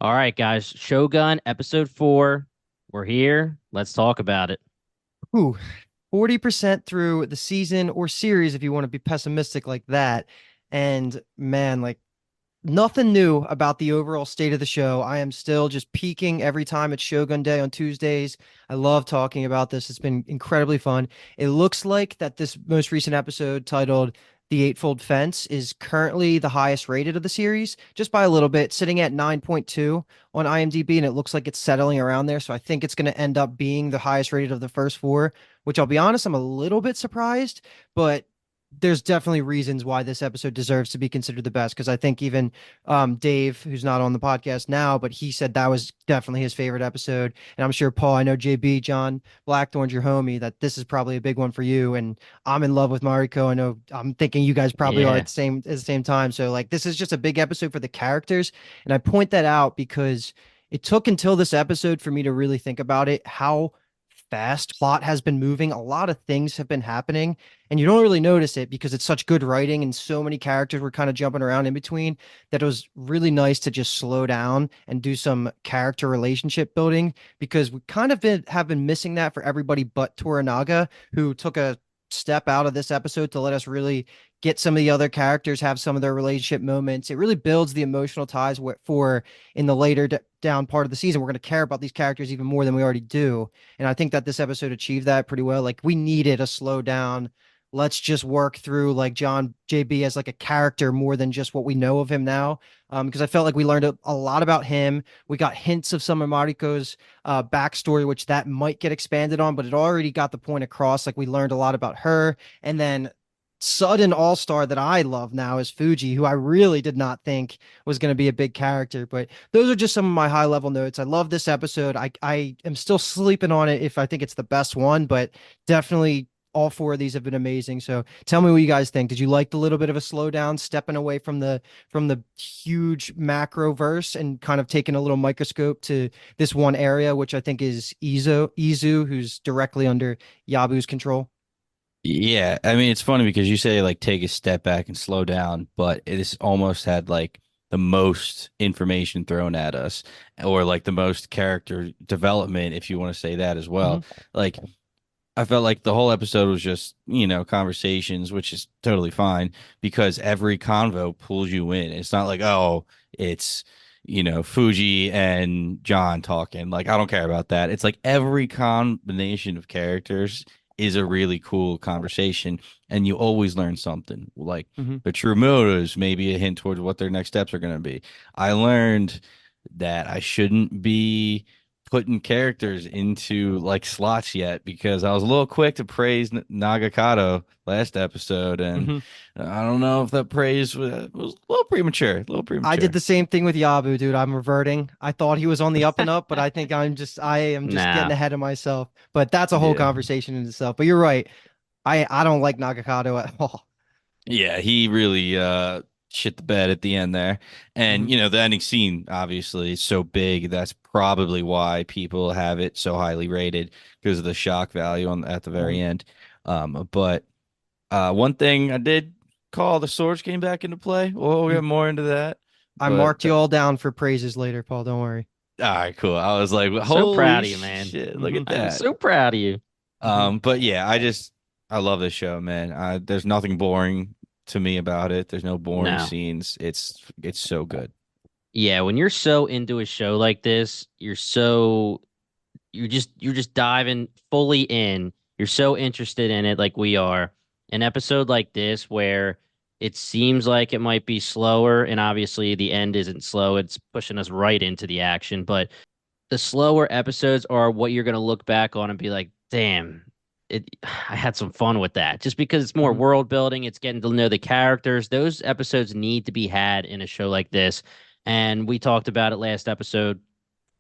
All right, guys. Shogun episode 4. We're here. Let's talk about it. Ooh, 40% through the season or series if you want to be pessimistic like that. And man, like nothing new about the overall state of the show. I am still just peaking every time it's Shogun Day on Tuesdays. I love talking about this. It's been incredibly fun. It looks like that this most recent episode titled The Eightfold Fence is currently the highest rated of the series, just by a little bit, sitting at 9.2 on IMDb, and it looks like it's settling around there. So I think it's going to end up being the highest rated of the first four, which I'll be honest, I'm a little bit surprised, but there's definitely reasons why this episode deserves to be considered the best because I think even Dave, who's not on the podcast now, but he said that was definitely his favorite episode. And I'm sure Paul, I know JB, John Blackthorn's your homie, that this is probably a big one for you. And I'm in love with Mariko. I know I'm thinking you guys probably are Yeah. at the same time. So like this is just a big episode for the characters. And I point that out because it took until this episode for me to really think about it, how fast plot has been moving. A lot of things have been happening, and you don't really notice it because it's such good writing and so many characters were kind of jumping around in between that it was really nice to just slow down and do some character relationship building because we kind of have been missing that for everybody but Toranaga, who took a step out of this episode to let us really get some of the other characters have some of their relationship moments. It really builds the emotional ties for in the later down part of the season. We're going to care about these characters even more than we already do. And I think that this episode achieved that pretty well. Like we needed a slow down. Let's just work through like John JB as like a character more than just what we know of him now. Because I felt like we learned a lot about him. We got hints of some of Mariko's backstory, which that might get expanded on, but it already got the point across. Like we learned a lot about her. And then sudden all-star that I love now is Fuji, who I really did not think was going to be a big character. But those are just some of my high-level notes. I love this episode. I am still sleeping on it if I think it's the best one, but definitely all four of these have been amazing. So tell me what you guys think. Did you like the little bit of a slowdown, stepping away from the huge macro verse and kind of taking a little microscope to this one area, which I think is Izu, who's directly under Yabu's control? Yeah, I mean it's funny because you say like take a step back and slow down, but it has almost had like the most information thrown at us, or like the most character development, if you want to say that as Hmm. well. Like I felt like the whole episode was just, conversations, which is totally fine because every convo pulls you in. It's not like, oh, it's, Fuji and John talking. Like, I don't care about that. It's like every combination of characters is a really cool conversation, and you always learn something. Like Hmm. the true motives, maybe a hint towards what their next steps are going to be. I learned that I shouldn't be putting characters into like slots yet because I was a little quick to praise Nagakato last episode, and Hmm. I don't know if that praise was a little premature, a little I did premature. the same thing with Yabu, dude. I'm reverting. I thought he was on the up and up, but I think I am just getting Nah. ahead of myself. But that's a whole Yeah. conversation in itself. But you're right. I don't like Nagakato at all. Yeah, he really shit the bed at the end there. Hmm. And the ending scene obviously is so big. That's probably why people have it so highly rated because of the shock value on at the Hmm. very end. But one thing I did call the swords came back into play. We'll get more into that. I But marked you all down for praises later, Paul. Don't worry. all right, cool. I was like, So proud holy of you, man. shit, look Hmm. at I'm that. so proud of you. Hmm. But yeah, I love this show, man. There's nothing boring to me about it. There's no boring No. scenes. It's so good. Yeah, when you're so into a show like this, you're just diving fully in. You're so interested in it like we are. An episode like this where it seems like it might be slower, and obviously the end isn't slow. It's pushing us right into the action, but the slower episodes are what you're going to look back on and be like, damn, I had some fun with that. Just because it's more Hmm. world building, it's getting to know the characters. Those episodes need to be had in a show like this. And we talked about it last episode,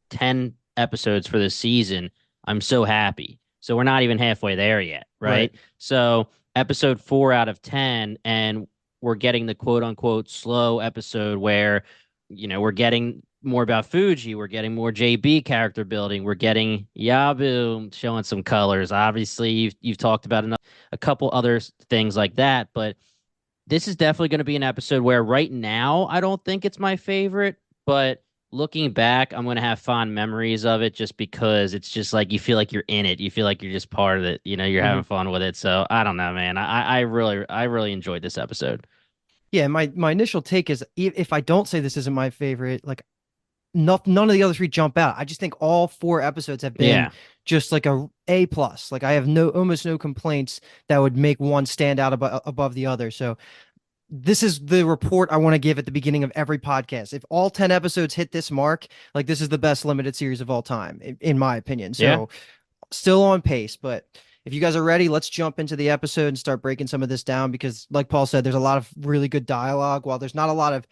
10 episodes for this season. I'm so happy. So we're not even halfway there yet, Right. right? So episode 4 out of 10, and we're getting the quote unquote slow episode where, we're getting more about Fuji. We're getting more JB character building. We're getting Yabu showing some colors. Obviously, you've talked about a couple other things like that, but this is definitely going to be an episode where right now I don't think it's my favorite, but looking back, I'm gonna have fond memories of it just because it's just like you feel like you're in it. You feel like you're just part of it. You know, you're having Mhm. fun with it. So I don't know, man. I really enjoyed this episode. Yeah, my initial take is if I don't say this isn't my favorite, like none of the other three jump out. I just think all four episodes have been Yeah. just like a plus. Like I have no almost no complaints that would make one stand out above the other. So this is the report I want to give at the beginning of every podcast. If all 10 episodes hit this mark, like this is the best limited series of all time, in my opinion. Yeah. So still on pace, but if you guys are ready, let's jump into the episode and start breaking some of this down because, like Paul said, there's a lot of really good dialogue. While there's not a lot of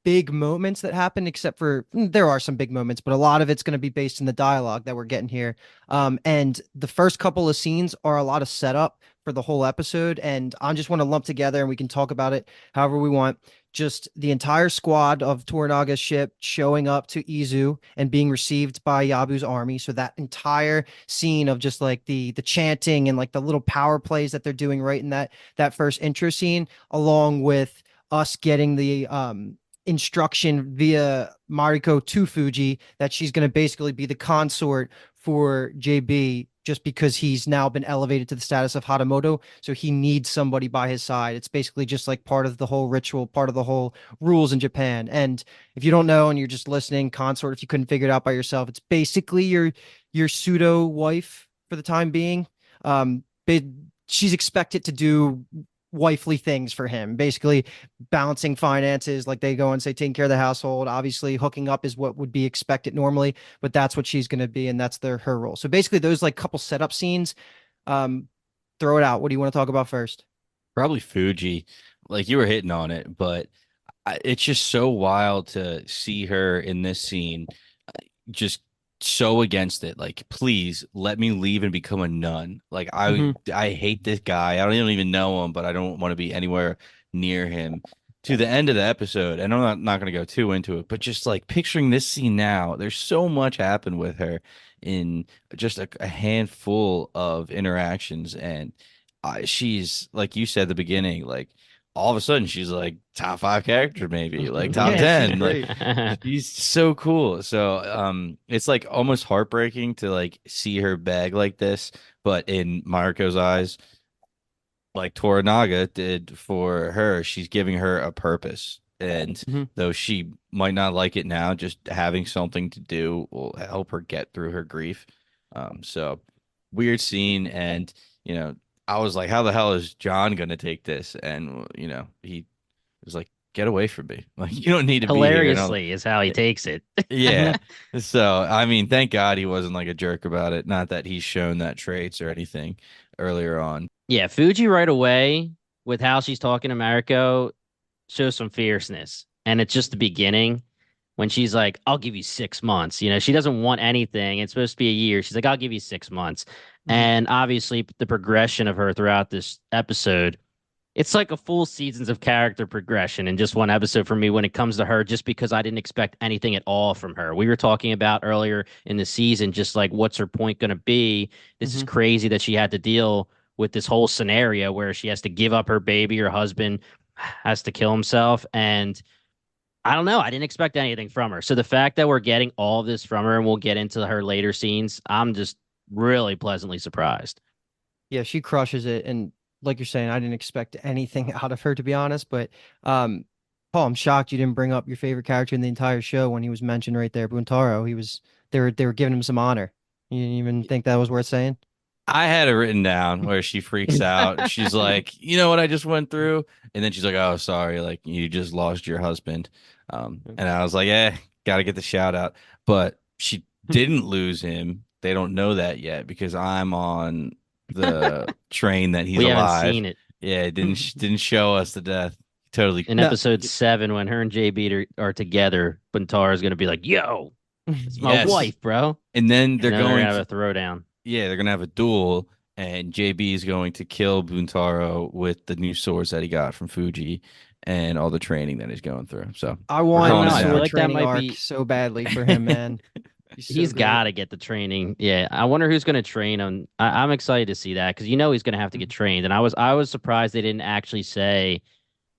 big moments that happen, except for there are some big moments, but a lot of it's going to be based in the dialogue that we're getting here. And the first couple of scenes are a lot of setup for the whole episode. And I just want to lump together and we can talk about it however we want. Just the entire squad of Toranaga's ship showing up to Izu and being received by Yabu's army. So that entire scene of just like the chanting and like the little power plays that they're doing right in that first intro scene, along with us getting the instruction via Mariko to Fuji that she's going to basically be the consort for JB just because he's now been elevated to the status of Hatamoto. So he needs somebody by his side. It's basically just like part of the whole ritual, part of the whole rules in Japan. And if you don't know and you're just listening, consort, if you couldn't figure it out by yourself, it's basically your pseudo wife for the time being. Um, she's expected to do wifely things for him, basically balancing finances, like they go and say taking care of the household. Obviously hooking up is what would be expected normally, but that's what she's going to be, and that's her role. So basically those like couple setup scenes, um throw it out. What do you want to talk about first? Probably Fuji. Like you were hitting on it, but it's just so wild to see her in this scene, just so against it. Like, please let me leave and become a nun. Like, Mm-hmm. I hate this guy. I don't even know him, but I don't want to be anywhere near him. To the end of the episode, and I'm not going to go too into it, but just like picturing this scene now, there's so much happened with her in just a handful of interactions, and she's like you said at the beginning, like all of a sudden she's like top five character, maybe like top Yeah, she's 10. Like great. she's so cool. So it's like almost heartbreaking to like see her beg like this, but in Marco's eyes, like Toranaga did for her, she's giving her a purpose. And Mm-hmm. though she might not like it now, just having something to do will help her get through her grief. So weird scene. And, I was like, how the hell is John going to take this? And, he was like, get away from me. Like, you don't need to be here. And all. Hilariously is how he takes it. Yeah. So, I mean, thank God he wasn't like a jerk about it. Not that he's shown that traits or anything earlier on. Yeah, Fuji right away with how she's talking to Mariko shows some fierceness. And it's just the beginning when she's like, I'll give you 6 months. You know, she doesn't want anything. It's supposed to be a year. She's like, I'll give you 6 months. Mm-hmm. And obviously, the progression of her throughout this episode, it's like a full seasons of character progression in just one episode for me when it comes to her, just because I didn't expect anything at all from her. We were talking about earlier in the season, just like, what's her point going to be? This is Mm-hmm. crazy that she had to deal with this whole scenario where she has to give up her baby, her husband has to kill himself. And I don't know. I didn't expect anything from her. So the fact that we're getting all of this from her and we'll get into her later scenes, I'm just really pleasantly surprised. Yeah, she crushes it. And like you're saying, I didn't expect anything out of her, to be honest. But um, Paul, I'm shocked you didn't bring up your favorite character in the entire show when he was mentioned right there, Buntaro. They were giving him some honor. You didn't even think that was worth saying? I had it written down where she freaks out. She's like, you know what I just went through? And then she's like, oh, sorry, like you just lost your husband. And I was like, gotta get the shout out. But she didn't lose him. They don't know that yet because I'm on the train that he's We haven't alive. seen it. Yeah, it didn't show us the death. Totally. In No. episode 7, when her and JB are together, Buntaro is going to be like, yo, it's my Yes. wife, bro. And then And they're then they're going going to to have a throwdown. yeah, they're gonna have a duel, and JB is going to kill Buntaro with the new swords that he got from Fuji and all the training that he's going through. So I we're want I don't calling a know. it I feel now. sword like that training might arc be. so badly for him, man. He's so He's great. got to get the training. Yeah, I wonder who's going to train him. I'm excited to see that because he's going to have to get trained. And I was surprised they didn't actually say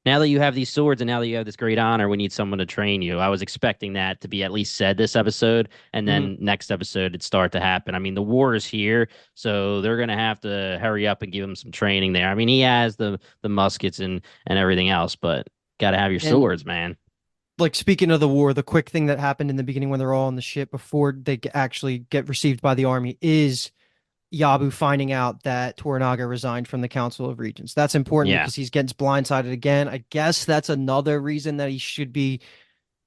now that you have these swords and now that you have this great honor, we need someone to train you. I was expecting that to be at least said this episode, and Hmm. then next episode it'd start to happen. I mean, the war is here, so they're gonna have to hurry up and give him some training there. I mean, he has the muskets and everything else, but gotta have your And swords, man. like speaking of the war, the quick thing that happened in the beginning when they're all on the ship before they actually get received by the army is Yabu finding out that Toranaga resigned from the Council of Regents. That's important Yeah. because he's getting blindsided again. I guess that's another reason that he should be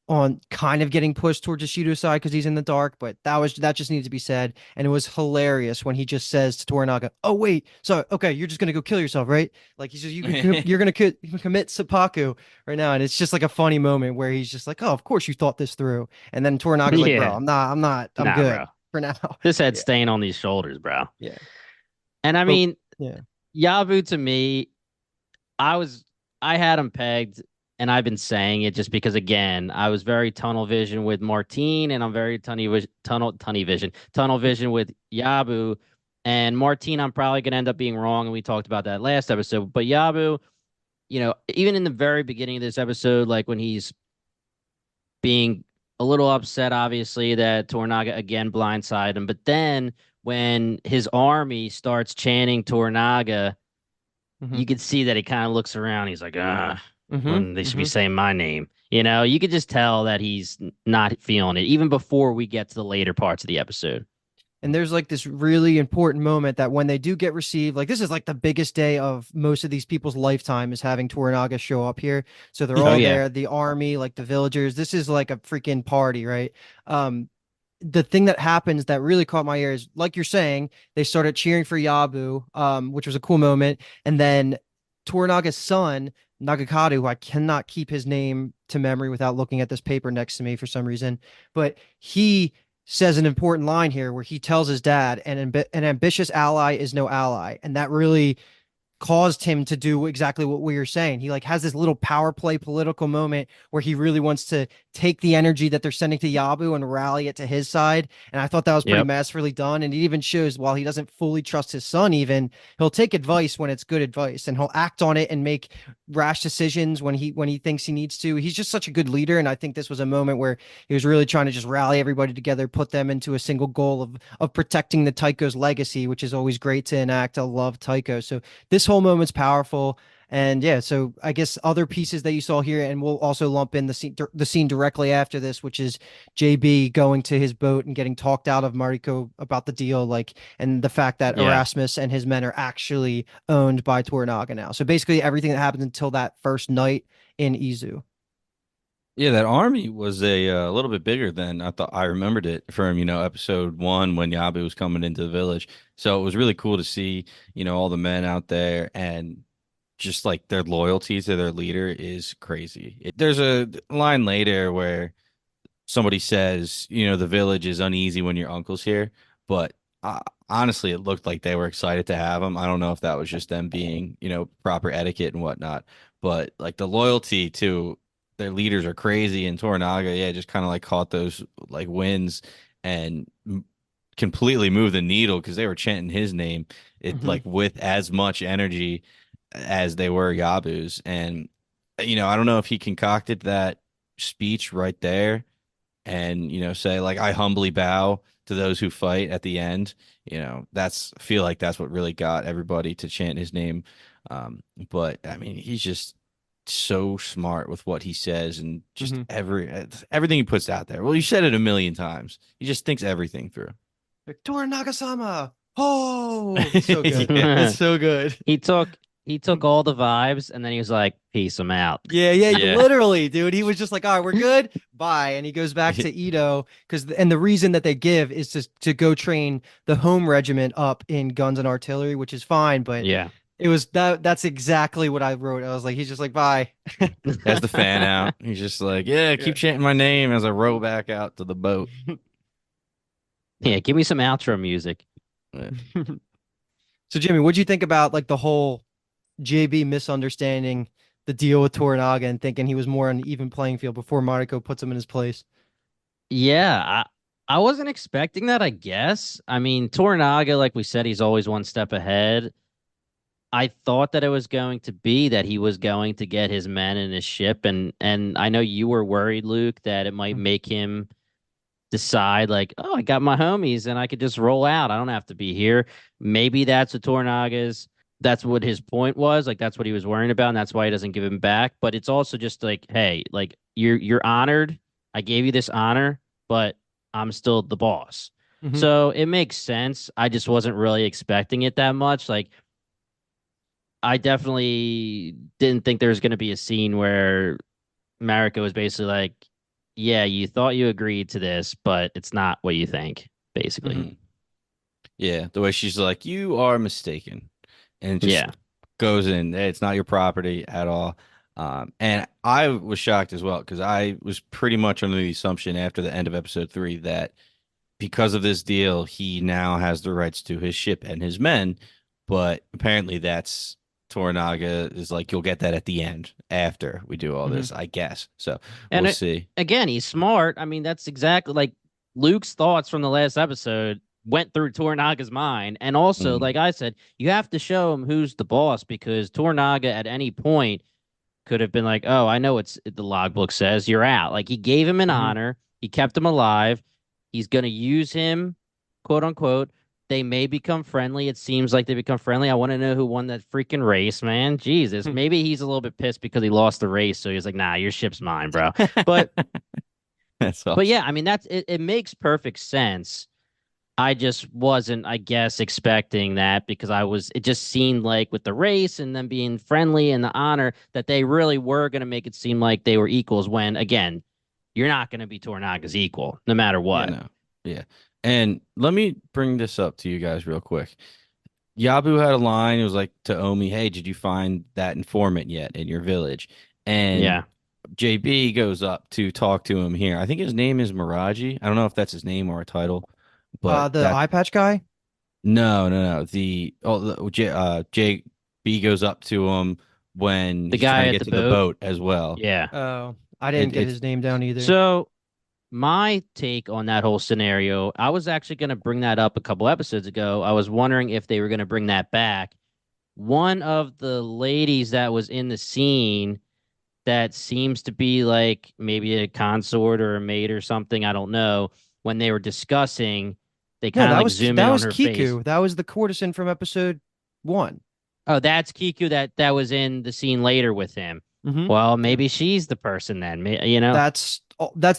on kind of getting pushed towards Ishido's side because he's in the dark, but that just needs to be said. And it was hilarious when he just says to Toranaga, "Oh wait, so okay, you're just gonna go kill yourself, right?" Like he says, you're gonna you can commit seppuku right now," and it's just like a funny moment where he's just like, "Oh, of course you thought this through," and then Toranaga's like, "Bro, Yeah. I'm Nah, good bro. for now." This head Yeah, staying on these shoulders, bro. yeah, And I but mean, yeah. Yabu to me, I was I had him pegged, and I've been saying it just because again, I was very tunnel vision with Martine, and I'm very tunnel vision with Yabu. And Martine, I'm probably gonna end up being wrong, and we talked about that last episode. But Yabu, even in the very beginning of this episode, like when he's being a little upset, obviously, that Tornaga again blindsided him. But then when his army starts chanting Tornaga, Hmm. you could see that he kind of looks around. He's like, Hmm. when they should be Hmm. saying my name. You could just tell that he's not feeling it, even before we get to the later parts of the episode. And there's like this really important moment that when they do get received, like this is like the biggest day of most of these people's lifetime is having Toranaga show up here. So they're Oh all yeah, there, the army, like the villagers. This is like a freaking party, right? Um, the thing that happens that really caught my ear is like you're saying, they started cheering for Yabu, which was a cool moment. And then Toranaga's son, Nagakado, who I cannot keep his name to memory without looking at this paper next to me for some reason, but he says an important line here where he tells his dad, an ambitious ally is no ally. And that really caused him to do exactly what we were saying. He like has this little power play political moment where he really wants to take the energy that they're sending to Yabu and rally it to his side. And I thought that was pretty yep, masterfully done. And it even shows while he doesn't fully trust his son, even he'll take advice when it's good advice and he'll act on it and make rash decisions when he thinks he needs to. He's just such a good leader. And I think this was a moment where he was really trying to just rally everybody together, put them into a single goal of protecting the Taiko's legacy, which is always great to enact. I love Taiko. So this whole moment's powerful. And yeah, so I guess other pieces that you saw here, and we'll also lump in the scene directly after this, which is JB going to his boat and getting talked out of Mariko about the deal, like, and the fact that yeah, Erasmus and his men are actually owned by Toranaga now. So basically, everything that happens until that first night in Izu. Yeah, that army was a little bit bigger than I thought. I remembered it from, episode one when Yabu was coming into the village. So it was really cool to see, all the men out there and just like their loyalty to their leader is crazy. There's a line later where somebody says, the village is uneasy when your uncle's here, but honestly, it looked like they were excited to have him. I don't know if that was just them being, proper etiquette and whatnot, but like the loyalty to their leaders are crazy. And Toranaga, yeah, just kind of like caught those like wins and completely moved the needle because they were chanting his name, it Hmm. like with as much energy as they were Yabu's. And I don't know if he concocted that speech right there and say like I humbly bow to those who fight at the end. That's feel like that's what really got everybody to chant his name. But I mean, he's just so smart with what he says and just Hmm. everything he puts out there. Well, you said it a million times. He just thinks everything through. Like, Toranaga-sama. Oh, it's so good. Yeah. It's so good. he took he took all the vibes, and then he was like, "Peace, I'm out." Yeah, yeah, Yeah. literally, dude. He was just like, "All right, we're good. Bye." And he goes back to Ito and the reason that they give is to go train the home regiment up in guns and artillery, which is fine, but Yeah, it was that's exactly what I wrote. I was like, he's just like, "Bye." As the fan out, he's just like, yeah, Yeah. keep chanting my name as I row back out to the boat. yeah. Give me some outro music. Yeah. So Jimmy, what'd you think about like the whole JB misunderstanding the deal with Toranaga and thinking he was more on an even playing field before Mariko puts him in his place? Yeah, I wasn't expecting that, I guess. I mean, Toranaga, like we said, he's always one step ahead. I thought that it was going to be that he was going to get his men in his ship, and I know you were worried, Luke, that it might Mhm. make him decide like, oh, I got my homies and I could just roll out. I don't have to be here. Maybe that's what Tornaga's. That's what his point was. Like that's what he was worrying about, and that's why he doesn't give him back. But it's also just like, hey, like you're honored. I gave you this honor, but I'm still the boss. Mhm. So it makes sense. I just wasn't really expecting it that much. Like I definitely didn't think there was going to be a scene where Marika was basically like, yeah, you thought you agreed to this, but it's not what you think, basically. Mhm. Yeah, the way she's like, you are mistaken, and it just Yeah. goes in. "Hey, it's not your property at all." And I was shocked as well because I was pretty much under the assumption after the end of episode 3 that because of this deal, he now has the rights to his ship and his men. But apparently, that's Toranaga is like, you'll get that at the end after we do all Mhm. this, I guess. So And we'll see. again, he's smart. I mean, that's exactly like Luke's thoughts from the last episode went through Tornaga's mind. And also, Mm, like I said, you have to show him who's the boss because Tornaga at any point could have been like, "Oh, I know what the logbook says. You're out." Like he gave him an Mhm. honor. He kept him alive. He's gonna use him, quote unquote. They may become friendly. It seems like they become friendly. I want to know who won that freaking race, man. Jesus, maybe he's a little bit pissed because he lost the race, so he's like, "Nah, your ship's mine, bro." But that's but awesome. yeah, I mean that's it. It makes perfect sense. I just wasn't, I guess, expecting that because it just seemed like with the race and them being friendly and the honor that they really were going to make it seem like they were equals when, again, you're not going to be Tornaga's equal no matter Yeah, what. no. Yeah. And let me bring this up to you guys real quick. Yabu had a line. It was like to Omi, "Hey, did you find that informant yet in your village?" And Yeah. JB goes up to talk to him here. I think his name is Miraji. I don't know if that's his name or a title, but The that eye patch guy. no. JB goes up to him when The he's trying guy to at get the to the boat. boat as well. Yeah. Oh, I didn't It, get it's his name down either. So my take on that whole scenario, I was actually going to bring that up a couple episodes ago. I was wondering if they were going to bring that back. One of the ladies that was in the scene that seems to be like maybe a consort or a maid or something. I don't know. When they were discussing, they No, kind of like zoom in that on was her face. Kiku. That was the courtesan from episode 1. Oh, that's Kiku that was in the scene later with him. Mm-hmm. Well, yeah. maybe she's the person then. You know? That's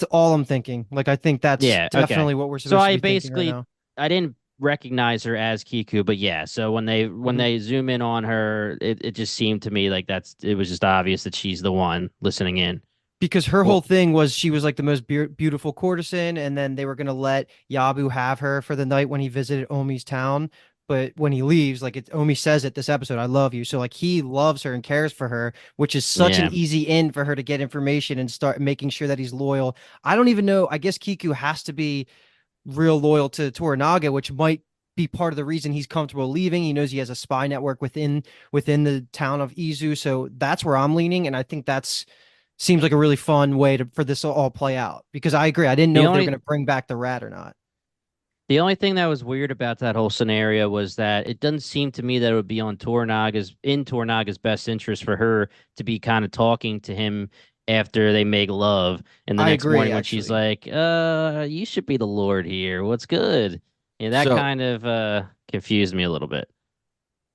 all I'm thinking. Like I think that's Yeah. Okay. definitely what we're So supposed to I be thinking right basically now. I didn't recognize her as Kiku, but yeah. So when Mhm. they zoom in on her, it just seemed to me like it was just obvious that she's the one listening in. Because her whole Well, thing was she was like the most beautiful courtesan, and then they were gonna let Yabu have her for the night when he visited Omi's town. But when he leaves, like Omi says it this episode, "I love you." So like he loves her and cares for her, which is such an Yeah. easy in for her to get information and start making sure that he's loyal. I don't even know. I guess Kiku has to be real loyal to Toranaga, which might be part of the reason he's comfortable leaving. He knows he has a spy network within the town of Izu, so that's where I'm leaning, and I think that's seems like a really fun way to for this to all play out. Because I agree, I didn't know The if they were only going to bring back the rat or not. The only thing that was weird about that whole scenario was that it doesn't seem to me that it would be in Tornaga's best interest for her to be kind of talking to him after they make love. And the I next agree, morning when she's actually, like, you should be the Lord here. What's good? Yeah, that so kind of confused me a little bit.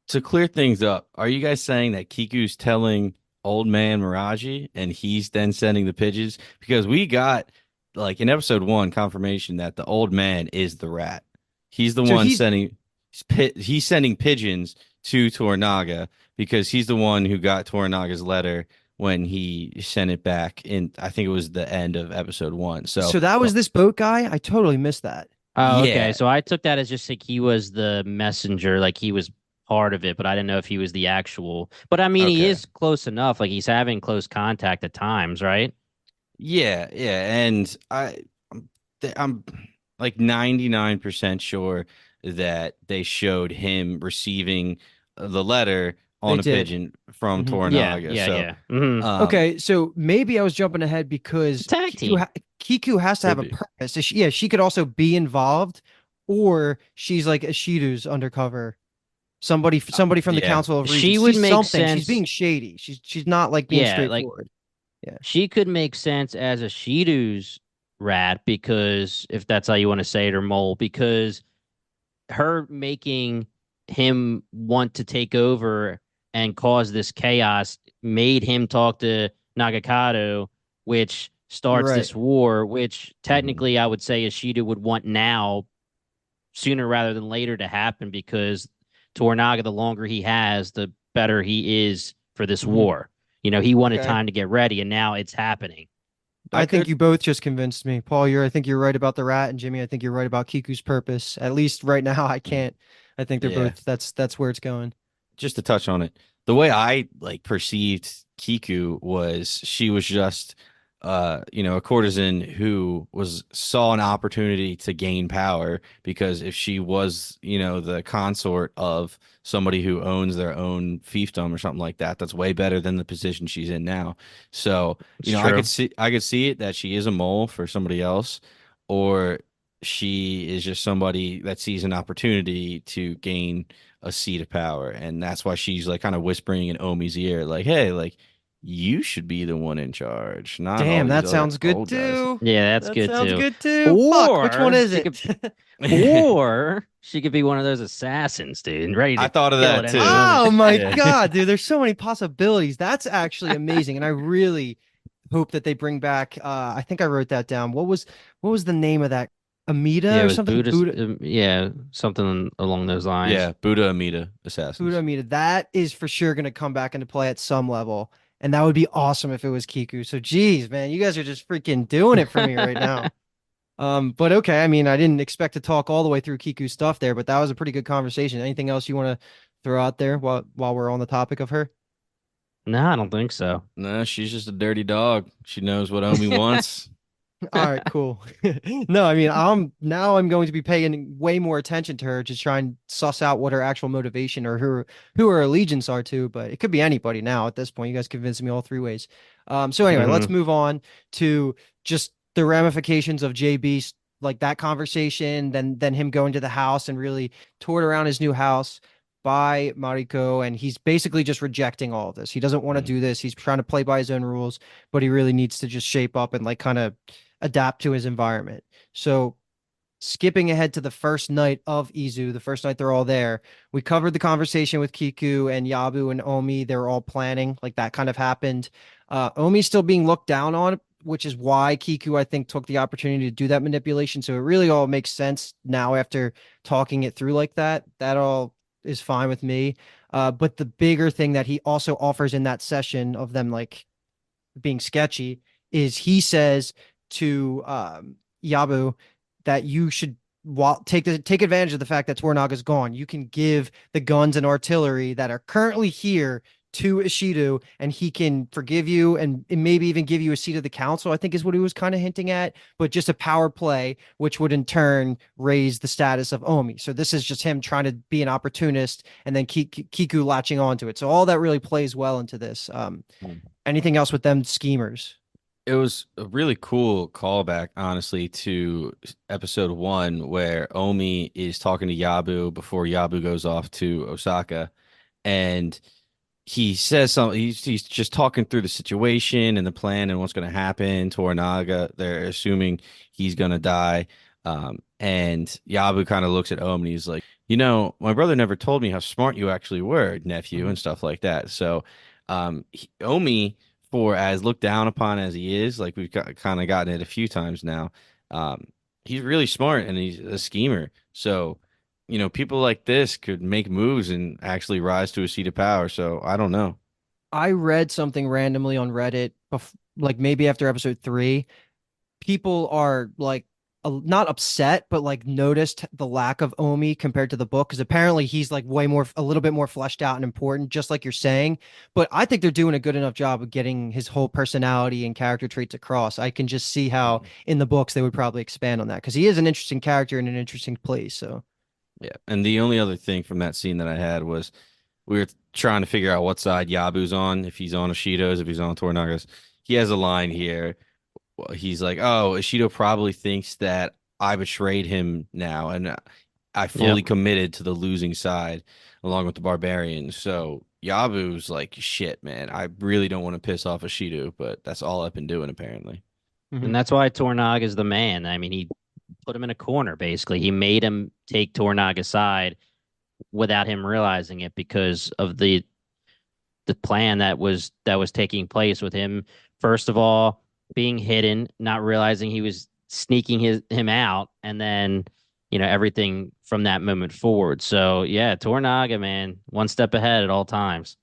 to clear things up, are you guys saying that Kiku's telling old man Miraji and he's then sending the pigeons? Because we got like in episode 1 confirmation that the old man is the rat. He's the so one he's he's sending pigeons to Tornaga because he's the one who got Tornaga's letter when he sent it back in I think it was the end of episode 1. So so that was this boat guy. I totally missed that. Oh, okay. yeah, So I took that as just like he was the messenger, like he was part of it, but I didn't know if he was the actual. But I mean, he okay. is close enough. Like he's having close contact at times, right? Yeah, and I'm like 99% sure that they showed him receiving the letter They on a did. pigeon from Hmm. Yeah, Toranaga. yeah, So, yeah. Hmm. um, Okay, so maybe I was jumping ahead It's a because tag team. Kiku has to could have a be. purpose. So yeah, she could also be involved, or she's like Ishido's undercover. somebody from the Yeah. Council of She Regents. would She's make something. She's sense. being shady. She's not like being Yeah, like straightforward. Yeah. she could make sense as a Shido's rat because if that's how you want to say it, or mole, because her making him want to take over and cause this chaos made him talk to Nagakado, which You're starts right. this war, which Mhm. technically I would say Ishida would want now sooner rather than later to happen because Toranaga, the longer he has, the better he is for this Mhm. war. He wanted Okay. time to get ready, and now it's happening. I I think could you both just convinced me. Paul, I think you're right about the rat, and Jimmy, I think you're right about Kiku's purpose. At least right now, I Mhm. can't. I think they're Yeah. both that's where it's going. Just to touch on it, the way I like perceived Kiku was she was just a courtesan who was saw an opportunity to gain power because if she was, the consort of somebody who owns their own fiefdom or something like that, that's way better than the position she's in now. So, It's I could true. see it that she is a mole for somebody else, or she is just somebody that sees an opportunity to gain a seat of power, and that's why she's like kind of whispering in Omi's ear, like, "Hey, like you should be the one in charge, not all Damn, these that other sounds good old guys." too. Yeah, that's That good sounds too. good too. Fuck, which one Or is she it? could, or she could be one of those assassins, dude, and ready I to thought of kill at that any too. moment. Oh my Yeah. God, dude, there's so many possibilities. That's actually amazing. And I really hope that they bring back I think I wrote that down. What was the name of that? Amida Yeah, it or was something? Buddhist. Buddha Yeah, something along those lines. Yeah, Buddha Amida Buddha assassins. Amida. That is for sure gonna come back into play at some level. And that would be awesome if it was Kiku. So geez, man, you guys are just freaking doing it for me right now. But okay, I mean, I didn't expect to talk all the way through Kiku's stuff there, but that was a pretty good conversation. Anything else you want to throw out there while we're on the topic of her? No, I don't think so. No, she's just a dirty dog. She knows what Omi wants. All right, cool. No, I mean, I'm going to be paying way more attention to her, just try and suss out what her actual motivation or who her allegiance are to. But it could be anybody now at this point. You guys convinced me all three ways. So anyway, let's Hmm. move on to just the ramifications of JB, like that conversation, then him going to the house and really toured around his new house by Mariko, and he's basically just rejecting all of this. He doesn't want to do this. He's trying to play by his own rules, but he really needs to just shape up and like kind of adapt to his environment. So skipping ahead to the first night of Izu, the first night they're all there, we covered the conversation with Kiku and Yabu and Omi. They were all planning, like that kind of happened. Omi's still being looked down on, which is why Kiku, I think, took the opportunity to do that manipulation. So it really all makes sense now after talking it through like that. That all is fine with me. But the bigger thing that he also offers in that session of them like being sketchy is he says to Yabu that you should take advantage of the fact that Tornaga's gone. You can give the guns and artillery that are currently here to Ishido, and he can forgive you and maybe even give you a seat of the council, I think is what he was kind of hinting at, but just a power play, which would in turn raise the status of Omi. So this is just him trying to be an opportunist and then Kiku latching onto it. So all that really plays well into this. Anything else with them schemers? It was a really cool callback, honestly, to episode one where Omi is talking to Yabu before Yabu goes off to Osaka. And he says something. He's just talking through the situation and the plan and what's going to happen. Toranaga, they're assuming he's going to die. And Yabu kind of looks at Omi and he's like, my brother never told me how smart you actually were, nephew, Mhm. and stuff like that. So, Omi, for as looked down upon as he is, like we've kind of gotten it a few times now, um, he's really smart and he's a schemer. So, people like this could make moves and actually rise to a seat of power. So I don't know. I read something randomly on Reddit, like maybe after episode three. People are like not upset, but like noticed the lack of Omi compared to the book because apparently he's like a little bit more fleshed out and important, just like you're saying. But I think they're doing a good enough job of getting his whole personality and character traits across. I can just see how in the books they would probably expand on that because he is an interesting character in an interesting place. So Yeah. And the only other thing from that scene that I had was we were trying to figure out what side Yabu's on, if he's on Ishido's, if he's on Tornaga's. He has a line here. He's like, "Oh, Ishido probably thinks that I betrayed him now," and I Yep. fully committed to the losing side along with the barbarians. So Yabu's like, shit, man. I really don't want to piss off Ashido, but that's all I've been doing apparently. And that's why Tornag is the man. I mean, he put him in a corner, basically. He made him take Tornag aside without him realizing it because of the plan that was taking place with him. First of all, being hidden, not realizing he was sneaking him out, and then everything from that moment forward. So yeah, Tornaga, man, one step ahead at all times.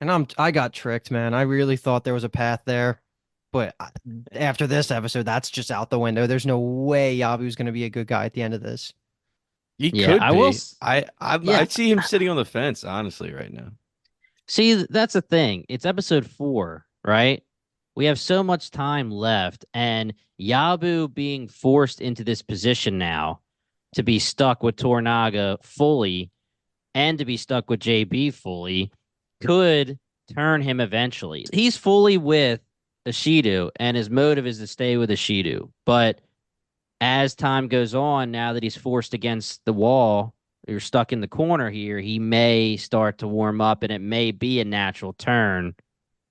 And I got tricked, man. I really thought there was a path there, but after this episode, that's just out the window. There's no way Yabu's going to be a good guy at the end of this. He Yeah, could I will. be. I Yeah, see him sitting on the fence, honestly, right now. see, that's the thing. It's episode 4, right? We have so much time left, and Yabu being forced into this position now to be stuck with Tornaga fully and to be stuck with JB fully could turn him eventually. He's fully with Ishido, and his motive is to stay with Ishido. But as time goes on, now that he's forced against the wall, you're stuck in the corner here, he may start to warm up, and it may be a natural turn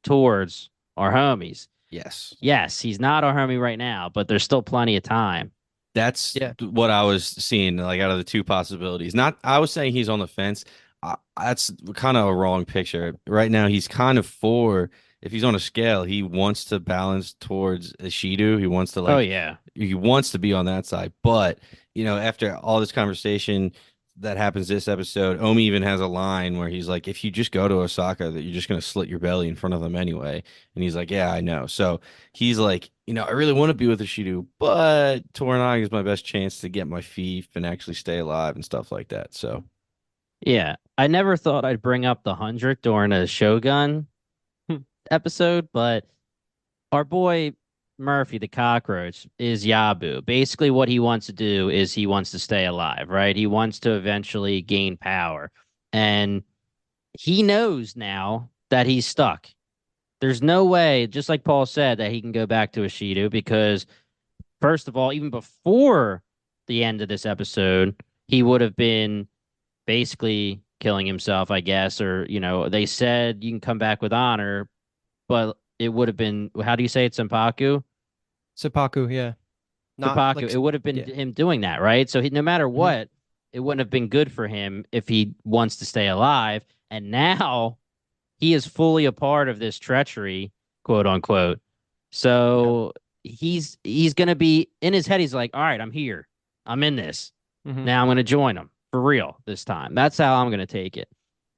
towards our homies. Yes. Yes, he's not our homie right now, but there's still plenty of time. That's Yeah. what I was seeing, like out of the two possibilities. Not, I was saying he's on the fence. That's kind of a wrong picture. Right now, he's kind of if he's on a scale, he wants to balance towards Ishido. He wants to Oh, like, yeah. he wants to be on that side. But, after all this conversation that happens this episode, Omi even has a line where he's like, if you just go to Osaka, that you're just going to slit your belly in front of them anyway. And he's like, yeah, I know. So he's like, I really want to be with Ishido, but Tornag is my best chance to get my fief and actually stay alive and stuff like that. So Yeah. I never thought I'd bring up the 100 during a Shogun episode, but our boy Murphy, the cockroach, is Yabu. Basically, what he wants to do is he wants to stay alive, right? He wants to eventually gain power. And he knows now that he's stuck. There's no way, just like Paul said, that he can go back to Ishido because, first of all, even before the end of this episode, he would have been basically killing himself, I guess, or, they said you can come back with honor, but it would have been, how do you say it, Senpaku? Seppuku, yeah. Not Seppaku. like, It would have been yeah. him doing that, right? So no matter Mhm. what, it wouldn't have been good for him if he wants to stay alive. And now he is fully a part of this treachery, quote unquote. Yeah. So he's gonna be in his head. He's like, all right, I'm here. I'm in this. Mhm. Now I'm gonna join him for real this time. That's how I'm gonna take it.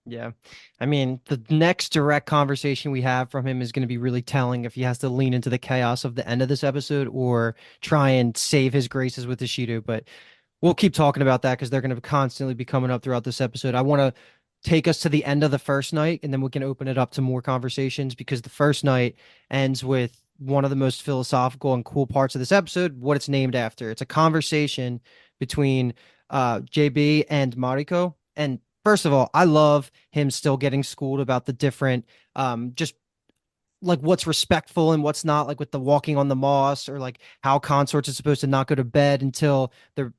Yeah. I mean, the next direct conversation we have from him is going to be really telling if he has to lean into the chaos of the end of this episode or try and save his graces with Ishido. But we'll keep talking about that because they're going to constantly be coming up throughout this episode. I want to take us to the end of the first night and then we can open it up to more conversations because the first night ends with one of the most philosophical and cool parts of this episode, what it's named after. It's a conversation between JB and Mariko. And first of all, I love him still getting schooled about the different just like what's respectful and what's not, like with the walking on the moss or like how consorts are supposed to not go to bed until the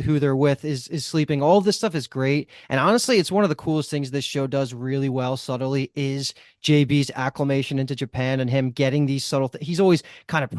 who they're with is sleeping. All of this stuff is great. And honestly, it's one of the coolest things this show does really well subtly is JB's acclimation into Japan and him getting these subtle he's always kind of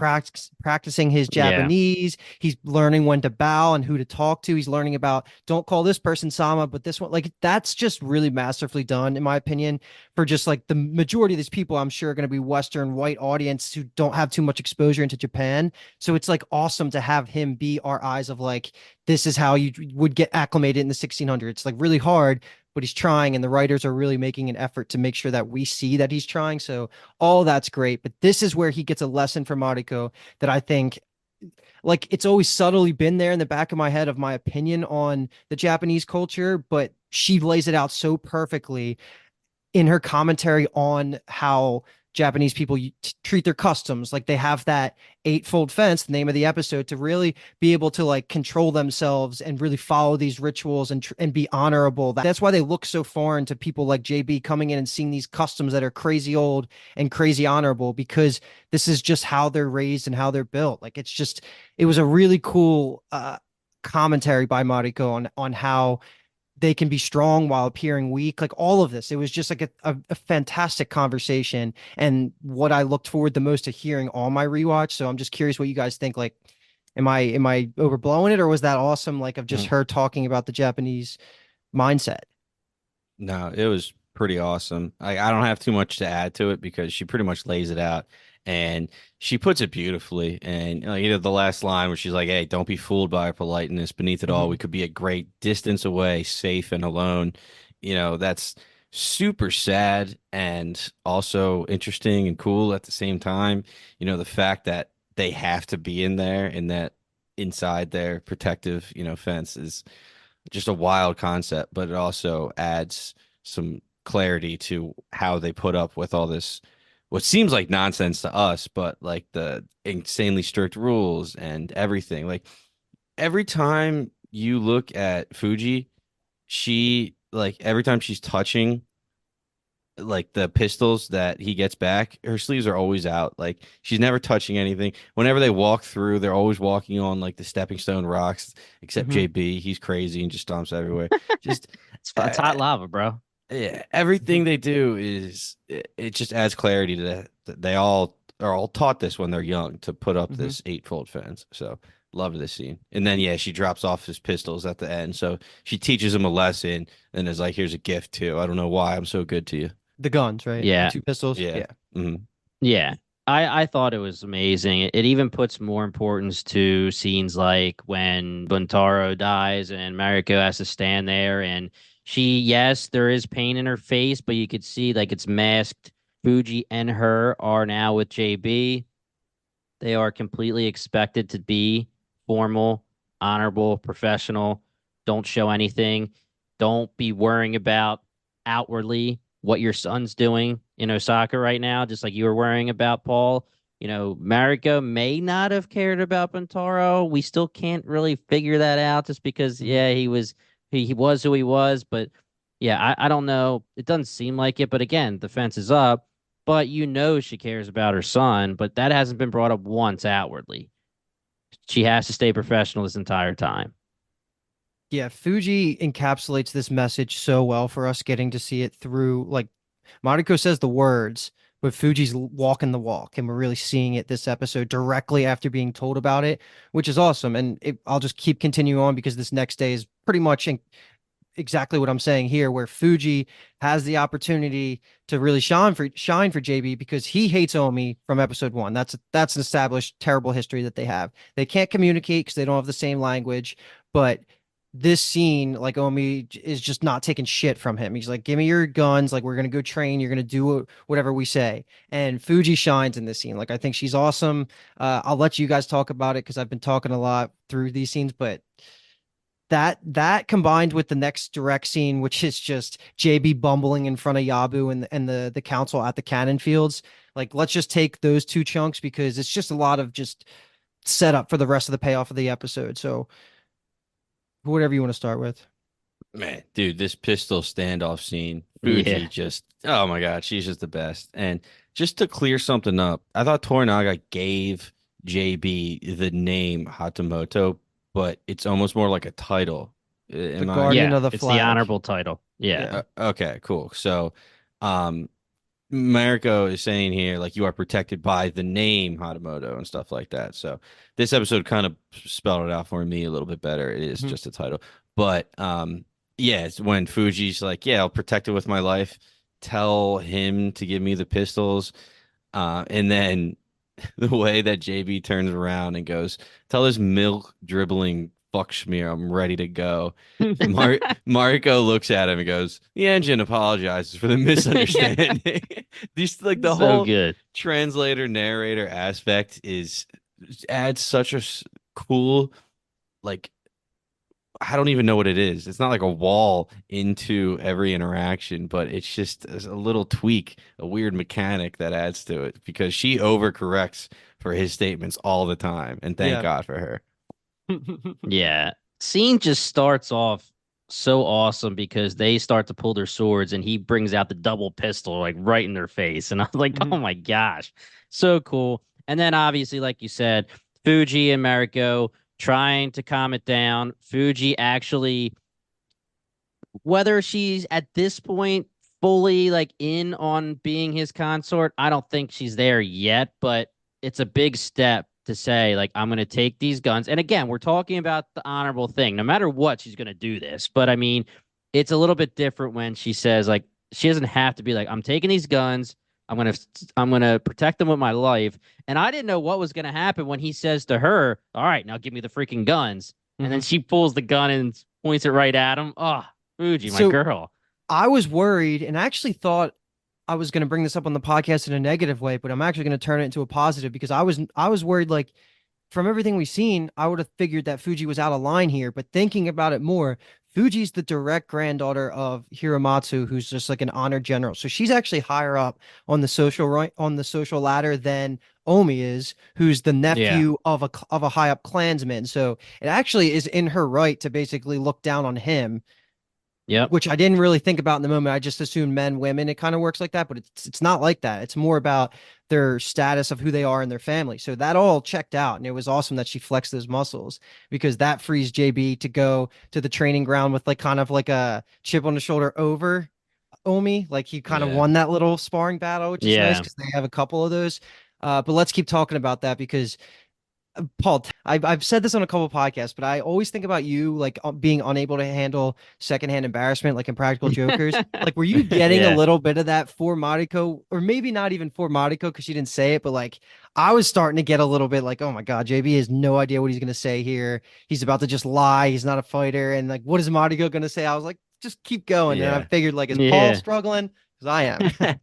practicing his Yeah. Japanese. He's learning when to bow and who to talk to. He's learning about don't call this person Sama, but this one, like that's just really masterfully done, in my opinion, for just like the majority of these people, I'm sure are going to be Western white audience who don't have too much exposure into Japan. So it's like awesome to have him be our eyes of like, this is how you would get acclimated in the 1600s. It's like really hard, but he's trying, and the writers are really making an effort to make sure that we see that he's trying. So all that's great. But this is where he gets a lesson from Mariko that I think like it's always subtly been there in the back of my head of my opinion on the Japanese culture, but she lays it out so perfectly in her commentary on how Japanese people treat their customs. Like they have that eightfold fence, the name of the episode, to really be able to like control themselves and really follow these rituals and be honorable. That's why they look so foreign to people like JB coming in and seeing these customs that are crazy old and crazy honorable because this is just how they're raised and how they're built. Like it's just, it was a really cool commentary by Mariko on how they can be strong while appearing weak. Like all of this, it was just like a fantastic conversation, and what I looked forward the most to hearing on my rewatch. So I'm just curious what you guys think. Like, am I overblowing it, or was that awesome? Like of just Mm. her talking about the Japanese mindset. No, it was pretty awesome. I don't have too much to add to it because she pretty much lays it out and she puts it beautifully. And the last line where she's like, "Hey, don't be fooled by our politeness. Beneath it all, Hmm. we could be a great distance away, safe and alone." That's super sad and also interesting and cool at the same time. The fact that they have to be in there and that inside their protective, fence is just a wild concept, but it also adds some clarity to how they put up with all this, what seems like nonsense to us, but like the insanely strict rules and everything. Like every time you look at Fuji, she like every time she's touching like the pistols that he gets back, her sleeves are always out. Like she's never touching anything. Whenever they walk through, they're always walking on like the stepping stone rocks, except Hmm. JB. He's crazy and just stomps everywhere. Just It's hot lava, bro. yeah, everything they do is it just adds clarity to that. They all are all taught this when they're young to put up Hmm. this eightfold fence. So loved this scene. And then yeah, she drops off his pistols at the end. So she teaches him a lesson and is like, "Here's a gift too. I don't know why I'm so good to you." The guns, right? The Yeah. two pistols. Yeah. Yeah. Mhm. Yeah. I thought it was amazing. It even puts more importance to scenes like when Buntaro dies and Mariko has to stand there and yes, there is pain in her face, but you could see like it's masked. Fuji and her are now with JB. They are completely expected to be formal, honorable, professional. Don't show anything. Don't be worrying about outwardly what your son's doing in Osaka right now, just like you were worrying about Paul. Mariko may not have cared about Bentaro. We still can't really figure that out just because, Hmm. yeah, he was who he was. But yeah, I don't know. It doesn't seem like it. But again, the fence is up, but she cares about her son, but that hasn't been brought up once outwardly. She has to stay professional this entire time. Yeah, Fuji encapsulates this message so well for us getting to see it through. Like Mariko says the words, but Fuji's walking the walk, and we're really seeing it this episode directly after being told about it, which is awesome. And I'll just keep continuing on because this next day is pretty much exactly what I'm saying here, where Fuji has the opportunity to really shine for JB because he hates Omi from episode one. That's an established terrible history that they have. They can't communicate because they don't have the same language, but this scene, like Omi is just not taking shit from him. He's like, "Give me your guns. Like, we're gonna go train. You're gonna do whatever we say." And Fuji shines in this scene. Like, I think she's awesome. I'll let you guys talk about it because I've been talking a lot through these scenes, but that combined with the next direct scene, which is just JB bumbling in front of Yabu and the council at the cannon fields. Like, let's just take those two chunks because it's just a lot of just setup for the rest of the payoff of the episode. So whatever you want to start with. Man, dude, this pistol standoff scene, Fuji Yeah. just, oh my God, she's just the best. And just to clear something up, I thought Torinaga gave JB the name Hatamoto, but it's almost more like a title. The Am I? Guardian Yeah. of the It's the Flag. honorable title. Yeah. Yeah. Okay, cool. So, um, Mariko is saying here, like, you are protected by the name Hatamoto and stuff like that. So this episode kind of spelled it out for me a little bit better. It is Mhm. just a title. But yeah, it's when Fuji's like, yeah, I'll protect it with my life. Tell him to give me the pistols. And then the way that JB turns around and goes, tell this milk dribbling fuck schmear I'm ready to go. Mariko looks at him and goes, the engine apologizes for the Yeah. misunderstanding. These like the So whole good. translator narrator aspect is adds such a cool like I don't even know what it is. It's not like a wall into every interaction, but it's just a little tweak, a weird mechanic that adds to it because she overcorrects for his statements all the time, and thank Yeah. God for her. Yeah. Scene just starts off so awesome because they start to pull their swords and he brings out the double pistol like right in their face. And I was like, Mhm. oh my gosh, so cool. And then obviously, like you said, Fuji and Mariko trying to calm it down. Fuji actually, whether she's at this point fully like in on being his consort, I don't think she's there yet, but it's a big step to say, like, I'm going to take these guns. And again, we're talking about the honorable thing. No matter what, she's going to do this. But I mean, it's a little bit different when she says, like, she doesn't have to be like, I'm taking these guns. I'm gonna protect them with my life. And I didn't know what was gonna happen when he says to her, "All right, now give me the freaking guns." And then Mhm. she pulls the gun and points it right at him. Oh, Fuji, my So girl. I was worried and I actually thought I was going to bring this up on the podcast in a negative way, but I'm actually going to turn it into a positive because I was worried like from everything we've seen, I would have figured that Fuji was out of line here, but thinking about it more, Fuji's the direct granddaughter of Hiramatsu, who's just like an honored general. So she's actually higher up on the social ladder than Omi is, who's the Yeah. nephew of a high up clansman. So it actually is in her right to basically look down on him, Yep. which I didn't really think about in the moment. I just assumed men, women, it kind of works like that, but it's not like that. It's more about their status of who they are in their family. So that all checked out, and it was awesome that she flexed those muscles because that frees JB to go to the training ground with like kind of like a chip on the shoulder over Omi. Like he kind of Yeah. won that little sparring battle, which is nice Yeah. because they have a couple of those. But let's keep talking about that because Paul, I've said this on a couple of podcasts, but I always think about you like being unable to handle secondhand embarrassment, like in Practical Jokers. Like, were you getting a Yeah. little bit of that for Mariko, or maybe not even for Mariko because she didn't say it, but like I was starting to get a little bit like, oh my God, JB has no idea what he's gonna say here. He's about to just lie. He's not a fighter, and like, what is Mariko gonna say? I was like, just keep going. And I Yeah. figured like, is Paul Yeah. struggling? Because I am.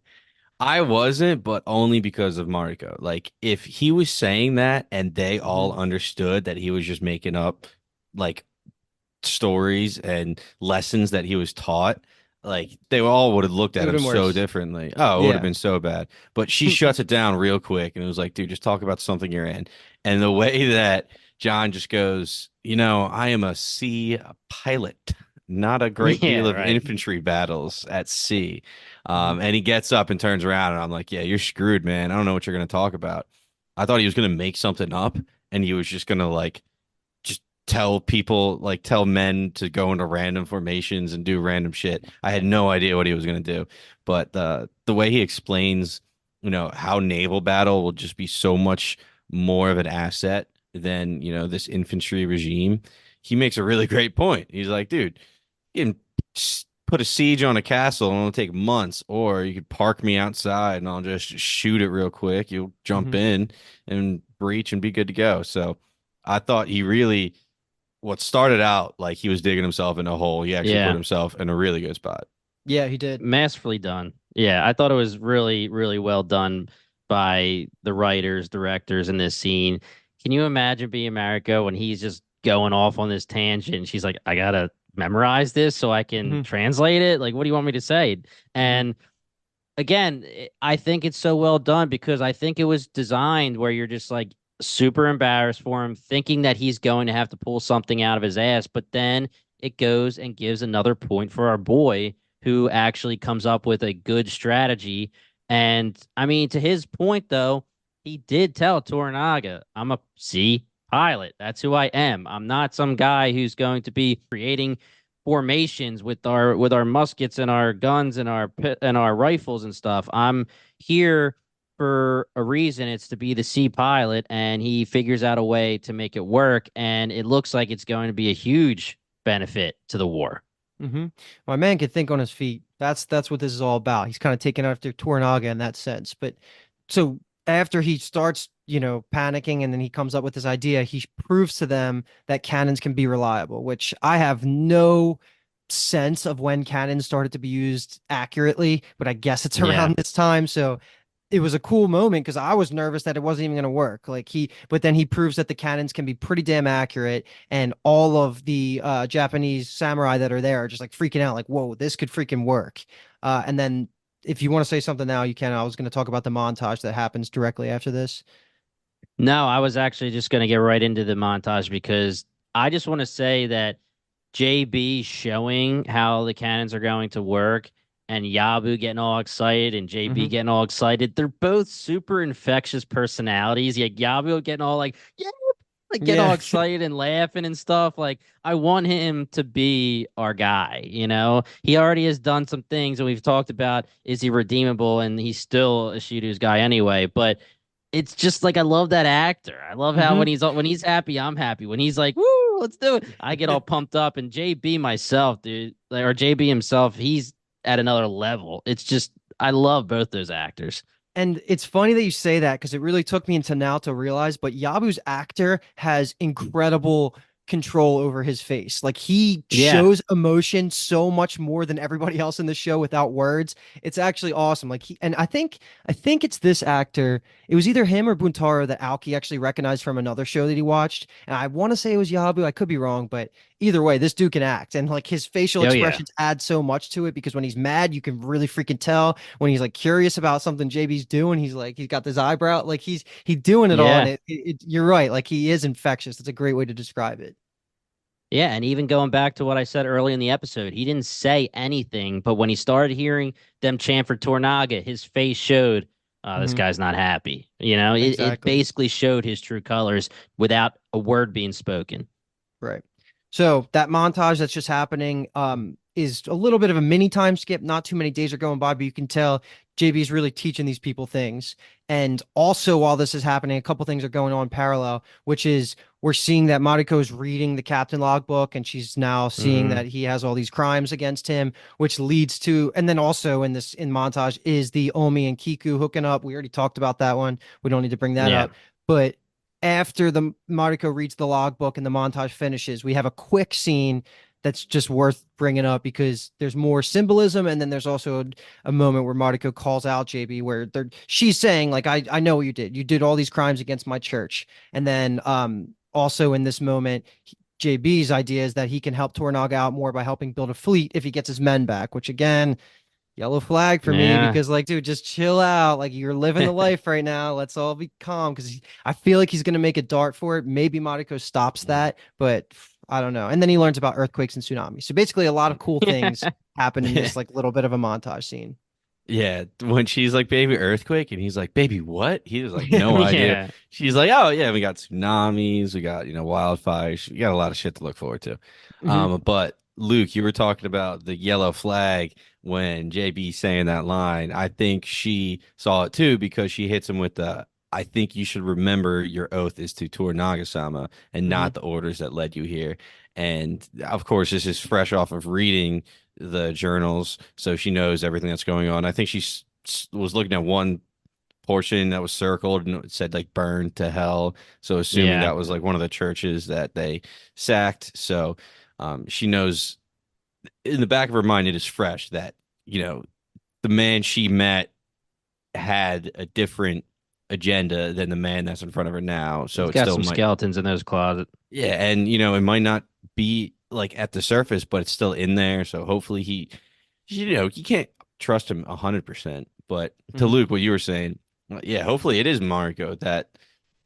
I wasn't, but only because of Mariko. Like, if he was saying that and they all Mhm. understood that he was just making up like stories and lessons that he was taught, like they all would have looked It at would him have been so worse. differently. Oh, it would have Yeah. been so bad. But she shuts it down real quick and it was like, dude, just talk about something you're in. And the way that John just goes, I am a sea pilot, not a great deal Yeah. of Right. infantry battles at sea. Mhm. And he gets up and turns around, and I'm like, yeah, you're screwed, man. I don't know what you're going to talk about. I thought he was going to make something up, and he was just going to like just tell people, like tell men to go into random formations and do random shit. I had no idea what he was going to do, but the way he explains, how naval battle will just be so much more of an asset than this infantry regime. He makes a really great point. He's like, dude, you can put a siege on a castle and it'll take months, or you could park me outside and I'll just shoot it real quick. You'll jump Mhm. in and breach and be good to go. So I thought he really, what started out like he was digging himself in a hole, he actually put Yeah. himself in a really good spot. Yeah, he did. Masterfully done. Yeah, I thought it was really, really well done by the writers, directors in this scene. Can you imagine being Mariko when he's just going off on this tangent? She's like, I gotta memorize this so I can Mhm. translate it. Like, what do you want me to say? Mhm. And again, I think it's so well done because I think it was designed where you're just like super embarrassed for him, thinking that he's going to have to pull something out of his ass. But then it goes and gives another point for our boy who actually comes up with a good strategy. And I mean, to his point, though, he did tell Toranaga, I'm a sea pilot. That's who I am. I'm not some guy who's going to be creating formations with our muskets and our guns and our rifles and stuff. I'm here for a reason. It's to be the sea pilot, and he figures out a way to make it work. And it looks like it's going to be a huge benefit to the war. Mm-hmm. My man can think on his feet. That's what this is all about. He's kind of taking after Toranaga in that sense. But so after he starts, panicking and then he comes up with this idea, he proves to them that cannons can be reliable, which I have no sense of when cannons started to be used accurately, but I guess it's Yeah. around this time. So it was a cool moment because I was nervous that it wasn't even going to work. But then he proves that the cannons can be pretty damn accurate, and all of the Japanese samurai that are there are just like freaking out, like, "Whoa, this could freaking work!" And then, if you want to say something now, you can. I was going to talk about the montage that happens directly after this. No, I was actually just going to get right into the montage because I just want to say that JB showing how the cannons are going to work and Yabu getting all excited and JB Hmm. getting all excited. They're both super infectious personalities. Yeah, Yabu getting all like, yeah, like get all Yeah. excited and laughing and stuff. Like I want him to be our guy, you know. He already has done some things and we've talked about is he redeemable and he's still a Shido's guy anyway, but it's just like I love that actor. I love how Hmm. when he's happy, I'm happy. When he's like, "Woo, let's do it." I get all pumped up and JB myself, dude, like, or JB himself, he's at another level. It's just I love both those actors. And it's funny that you say that because it really took me until now to realize, but Yabu's actor has incredible control over his face. Like he Yeah. shows emotion so much more than everybody else in the show without words. It's actually awesome. Like and I think it's this actor. It was either him or Buntaro that Aoki actually recognized from another show that he watched. And I want to say it was Yabu. I could be wrong, but either way, this dude can act. And like his facial Oh yeah. expressions add so much to it because when he's mad, you can really freaking tell. When he's like curious about something JB's doing, he's got this eyebrow, like he's doing it all. And Yeah. you're right, like he is infectious. It's a great way to describe it. Yeah, and even going back to what I said early in the episode, he didn't say anything, but when he started hearing them chant for Tornaga, his face showed, this Mhm. guy's not happy. You know, it Exactly. basically showed his true colors without a word being spoken. Right. So that montage that's just happening is a little bit of a mini time skip. Not too many days are going by, but you can tell JB is really teaching these people things. And also, while this is happening, a couple things are going on parallel, which is we're seeing that Mariko's reading the captain logbook, and she's now seeing Hmm. that he has all these crimes against him, which leads to, and then also in montage is the Omi and Kiku hooking up. We already talked about that one. We don't need to bring that Yeah. up. But after the Mariko reads the logbook and the montage finishes, we have a quick scene that's just worth bringing up because there's more symbolism, and then there's also a moment where Mariko calls out JB where she's saying like I know what you did. You did all these crimes against my church, and then also in this moment. JB's idea is that he can help Tornaga out more by helping build a fleet if he gets his men back, which again, yellow flag for me Yeah. because like dude just chill out, like you're living the life right now, let's all be calm because I feel like he's going to make a dart for it. Maybe Mariko stops that, but I don't know. And then he learns about earthquakes and tsunamis, so basically a lot of cool things happen in this like little bit of a montage scene. Yeah, when she's like, baby earthquake, and he's like, baby, what? He was like, no idea. Yeah. She's like, oh, yeah, we got tsunamis, we got, wildfires. We got a lot of shit to look forward to. Hmm. But Luke, you were talking about the yellow flag when JB saying that line. I think she saw it too because she hits him with the, I think you should remember your oath is to Toranaga-sama and Hmm. not the orders that led you here. And of course, this is fresh off of reading the journals, so she knows everything that's going on. I think she was looking at one portion that was circled and it said like burned to hell. So assuming Yeah. that was like one of the churches that they sacked. So she knows in the back of her mind it is fresh that, the man she met had a different agenda than the man that's in front of her now. So He's it got still some might, skeletons in those closets. yeah, and it might not be like at the surface, but it's still in there. So hopefully you can't trust him 100%. But to Hmm. Luke, what you were saying, yeah, hopefully it is Marco that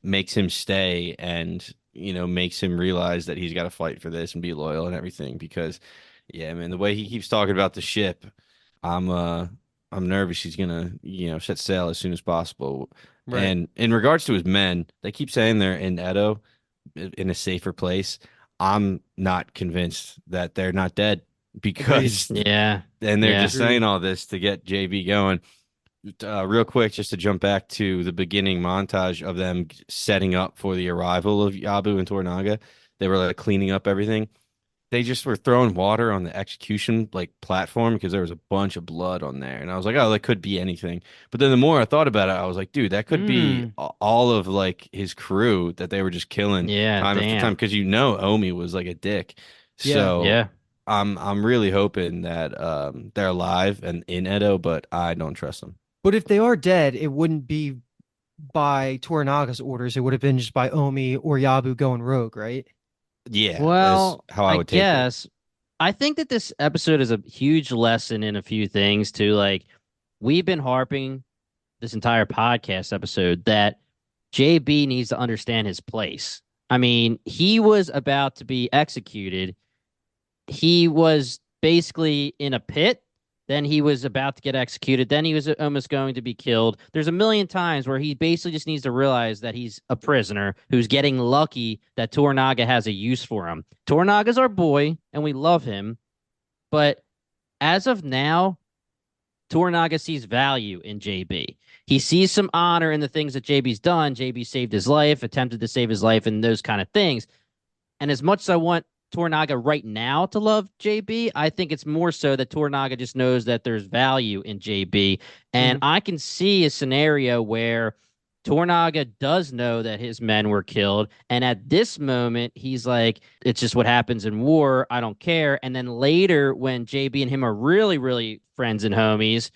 makes him stay and makes him realize that he's got to fight for this and be loyal and everything. Because, yeah, man, the way he keeps talking about the ship, I'm uh I'm nervous he's gonna set sail as soon as possible. Right. And in regards to his men, they keep saying they're in Edo in a safer place. I'm not convinced that they're not dead Agreed. because Yeah. and they're Yeah. just saying Agreed. all this to get JB going. Real quick, just to jump back to the beginning montage of them setting up for the arrival of Yabu and Tornaga. They were like cleaning up everything. They just were throwing water on the execution like platform because there was a bunch of blood on there, and I was like, oh, that could be anything. But then the more I thought about it, I was like, dude, that could be Mm. all of like his crew that they were just killing Yeah. time after time Damn. because Omi was like a dick. Yeah. So Yeah. I'm really hoping that they're alive and in Edo, but I don't trust them. But if they are dead, it wouldn't be by Toranaga's orders. It would have been just by Omi or Yabu going rogue, right? Yeah, is Well, how I I would take it. guess I think that this episode is a huge lesson in a few things too. Like we've been harping this entire podcast episode that JB needs to understand his place. I mean, he was about to be executed. He was basically in a pit Then he was about to get executed. Then he was almost going to be killed. There's a million times where he basically just needs to realize that he's a prisoner who's getting lucky that Toranaga has a use for him. Toranaga's our boy, and we love him. But as of now, Toranaga sees value in JB. He sees some honor in the things that JB's done. JB saved his life, attempted to save his life, and those kind of things. And as much as I want Toranaga right now to love JB, I think it's more so that Toranaga just knows that there's value in JB. And I can see a scenario where Toranaga does know that his men were killed. And at this moment, he's like, it's just what happens in war. I don't care. And then later, when JB and him are really, really friends and homies,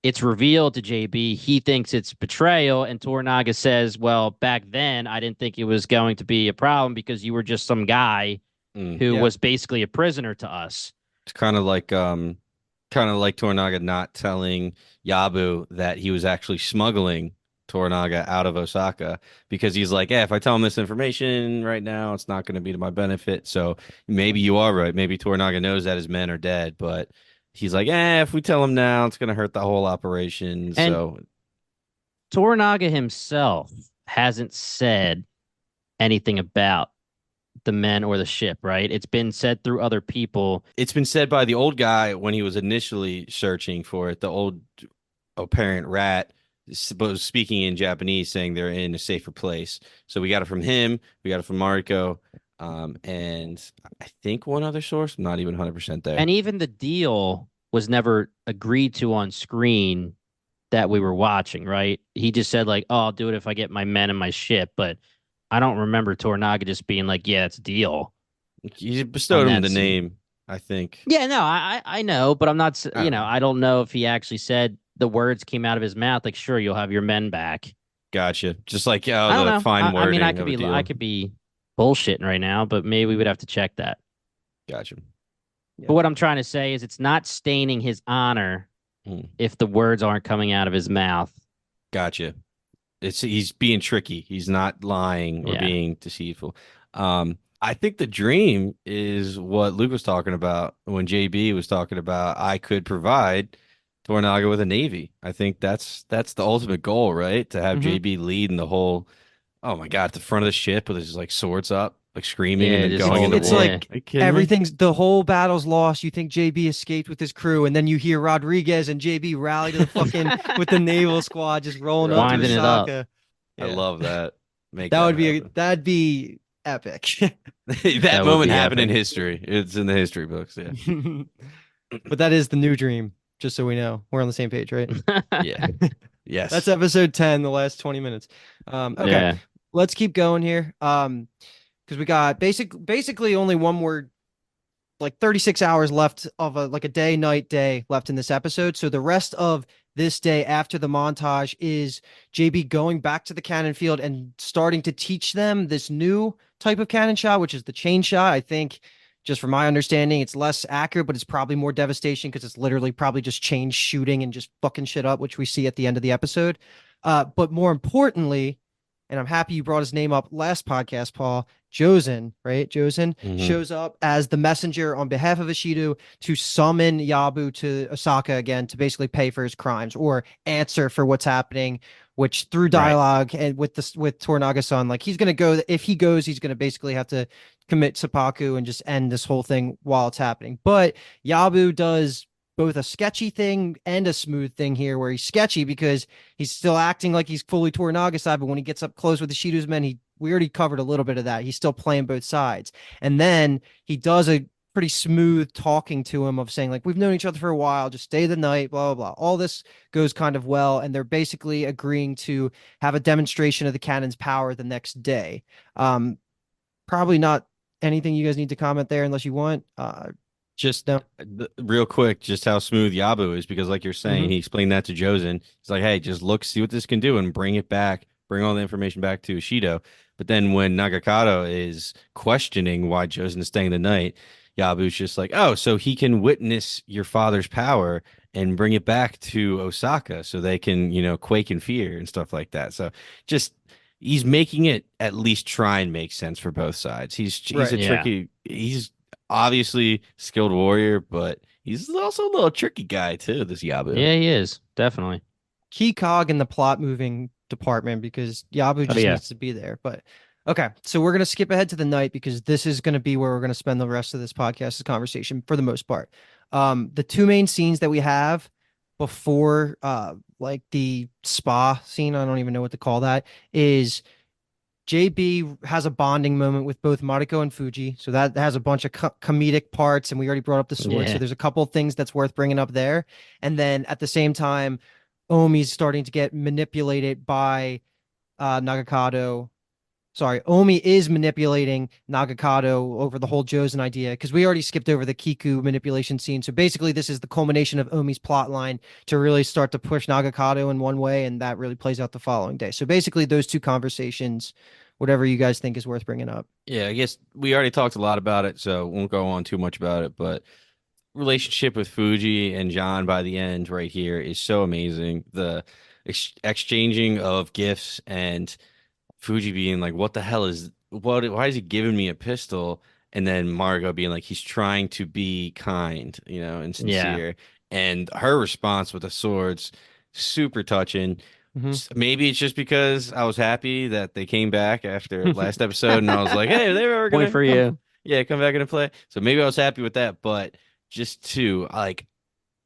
it's revealed to JB he thinks it's betrayal, and Toranaga says, "Well, back then I didn't think it was going to be a problem because you were just some guy who was basically a prisoner to us." It's kind of like Toranaga not telling Yabu that he was actually smuggling Toranaga out of Osaka because he's like, if I tell him this information right now, it's not going to be to my benefit. So maybe you are right. Maybe Toranaga knows that his men are dead, but he's like, if we tell him now, it's going to hurt the whole operation. And so Toranaga himself hasn't said anything about the men or the ship, right? It's been said through other people. It's been said by the old guy when he was initially searching for it, the old apparent rat was speaking in Japanese, saying they're in a safer place. So we got it from him. We got it from Mariko. And I think one other source. I'm not even 100% there. And even the deal was never agreed to on screen that we were watching, right? He just said like, "Oh, I'll do it if I get my men and my ship." But I don't remember Toranaga just being like, "Yeah, it's a deal." He bestowed him the name, I think. Yeah, no, I know, but I'm not. I don't know if he actually said the words came out of his mouth. Like, sure, you'll have your men back. Gotcha. Just like I don't know. fine wording. I could be bullshitting right now, but maybe we would have to check that. Gotcha. Yeah. But what I'm trying to say is it's not staining his honor if the words aren't coming out of his mouth. Gotcha. He's being tricky. He's not lying or being deceitful. I think the dream is what Luke was talking about when JB was talking about I could provide Toranaga with a navy. I think that's the ultimate goal, right? To have JB lead in the whole, oh my God, at the front of the ship with his like swords up, like screaming and then going into it's war. Like everything's the whole battle's lost. You think JB escaped with his crew, and then you hear Rodriguez and JB rally to the fucking with the naval squad just rolling up to Osaka. I love that. That'd be epic. that moment happened in history. It's in the history books. Yeah. But that is the new dream. Just so we know, we're on the same page, right? Yeah. Yes. That's episode 10, the last 20 minutes. Okay. Let's keep going here. Because we got basically only one more, like 36 hours left of a day, night, day left in this episode. So the rest of this day after the montage is JB going back to the cannon field and starting to teach them this new type of cannon shot, which is the chain shot. I think, just from my understanding, it's less accurate, but it's probably more devastation because it's literally probably just chain shooting and just fucking shit up, which we see at the end of the episode. But more importantly, and I'm happy you brought his name up last podcast, Paul, Jozen, right? Jozen shows up as the messenger on behalf of Ishido to summon Yabu to Osaka again to basically pay for his crimes or answer for what's happening, which through dialogue and with Toranaga-san, like he's going to go, if he goes, he's going to basically have to commit seppuku and just end this whole thing while it's happening. But Yabu does both a sketchy thing and a smooth thing here, where he's sketchy because he's still acting like he's fully Toranaga side, but when he gets up close with Ishido's men, we already covered a little bit of that. He's still playing both sides. And then he does a pretty smooth talking to him of saying, like, we've known each other for a while, just stay the night, blah, blah, blah. All this goes kind of well, and they're basically agreeing to have a demonstration of the cannon's power the next day. Probably not anything you guys need to comment there unless you want. Just no. Real quick, just how smooth Yabu is, because like you're saying, he explained that to Jozen. He's like, hey, just look, see what this can do and bring it back, bring all the information back to Ishido. But then when Nagakado is questioning why Jozen is staying the night, Yabu's just like, oh, so he can witness your father's power and bring it back to Osaka so they can, quake in fear and stuff like that. So just he's making it at least try and make sense for both sides. He's tricky. He's obviously skilled warrior, but He's also a little tricky guy too, this Yabu. Yeah, he is definitely. Key cog in the plot moving department because Yabu Oh just yeah, needs to be there. But okay, so we're gonna skip ahead to the night because this is gonna be where we're gonna spend the rest of this podcast's conversation for the most part. The two main scenes that we have before like the spa scene, I don't even know what to call that, is JB has a bonding moment with both Mariko and Fuji. So that has a bunch of comedic parts, and we already brought up the sword. So yeah, there's a couple of things that's worth bringing up there. And then at the same time, Omi's starting to get manipulated by Nagakado. Sorry, Omi is manipulating Nagakado over the whole Jozen idea because we already skipped over the Kiku manipulation scene. So basically, this is the culmination of Omi's plot line to really start to push Nagakado in one way, and that really plays out the following day. So basically, those two conversations, whatever you guys think is worth bringing up. Yeah, I guess we already talked a lot about it, so won't go on too much about it. But relationship with Fuji and John by the end right here is so amazing. The exchanging of gifts and Fuji being like, "What the hell is what? Why is he giving me a pistol?" And then Margot being like, "He's trying to be kind, and yeah. sincere." And her response with the swords, super touching. Mhm. Maybe it's just because I was happy that they came back after last episode, and I was like, "Hey, they were Point gonna for come, you. yeah, come back into play." So maybe I was happy with that, but just to like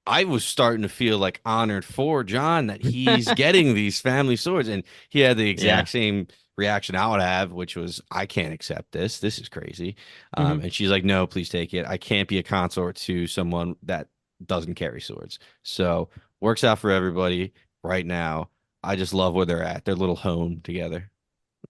I was starting to feel like honored for John that he's getting these family swords. And he had the Yeah, exact same reaction I would have, which was, I can't accept this. This is crazy. Mhm. And she's like, no, please take it. I can't be a consort to someone that doesn't carry swords. So works out for everybody right now. I just love where they're at. Their little home together.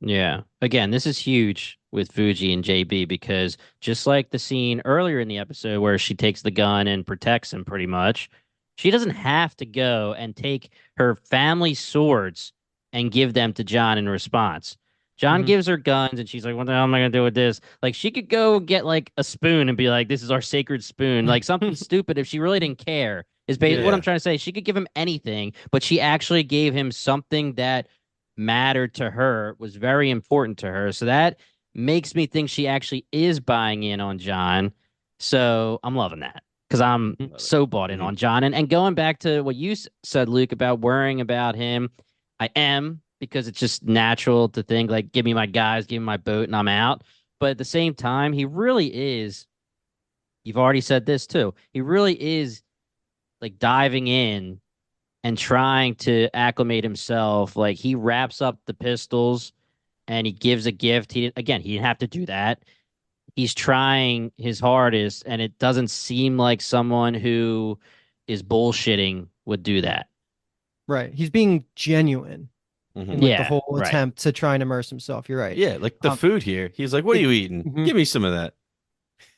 yeah. Again, this is huge with Fuji and JB because just like the scene earlier in the episode where she takes the gun and protects him pretty much, she doesn't have to go and take her family swords and give them to John in response. John Mhm. gives her guns and she's like, what the hell am I gonna do with this? Like she could go get like a spoon and be like, this is our sacred spoon. Like something stupid if she really didn't care. Is what I'm Yeah. trying to say. She could give him anything, but she actually gave him something that mattered to her, was very important to her. So that makes me think she actually is buying in on John. So I'm loving that because I'm Love it. so bought in Mhm. on John. And going back to what you said, Luke, about worrying about him, I am because it's just natural to think like, give me my guys, give me my boat, and I'm out. But at the same time, he really is. You've already said this too. He really is like diving in and trying to acclimate himself. Like he wraps up the pistols and he gives a gift. He didn't have to do that. He's trying his hardest, and it doesn't seem like someone who is bullshitting would do that. Right. He's being genuine in Mhm. like the Yeah, whole right. attempt to try and immerse himself. You're right. Yeah, like the Um, food here. He's like, what are it. you eating? Mhm. Give me some of that.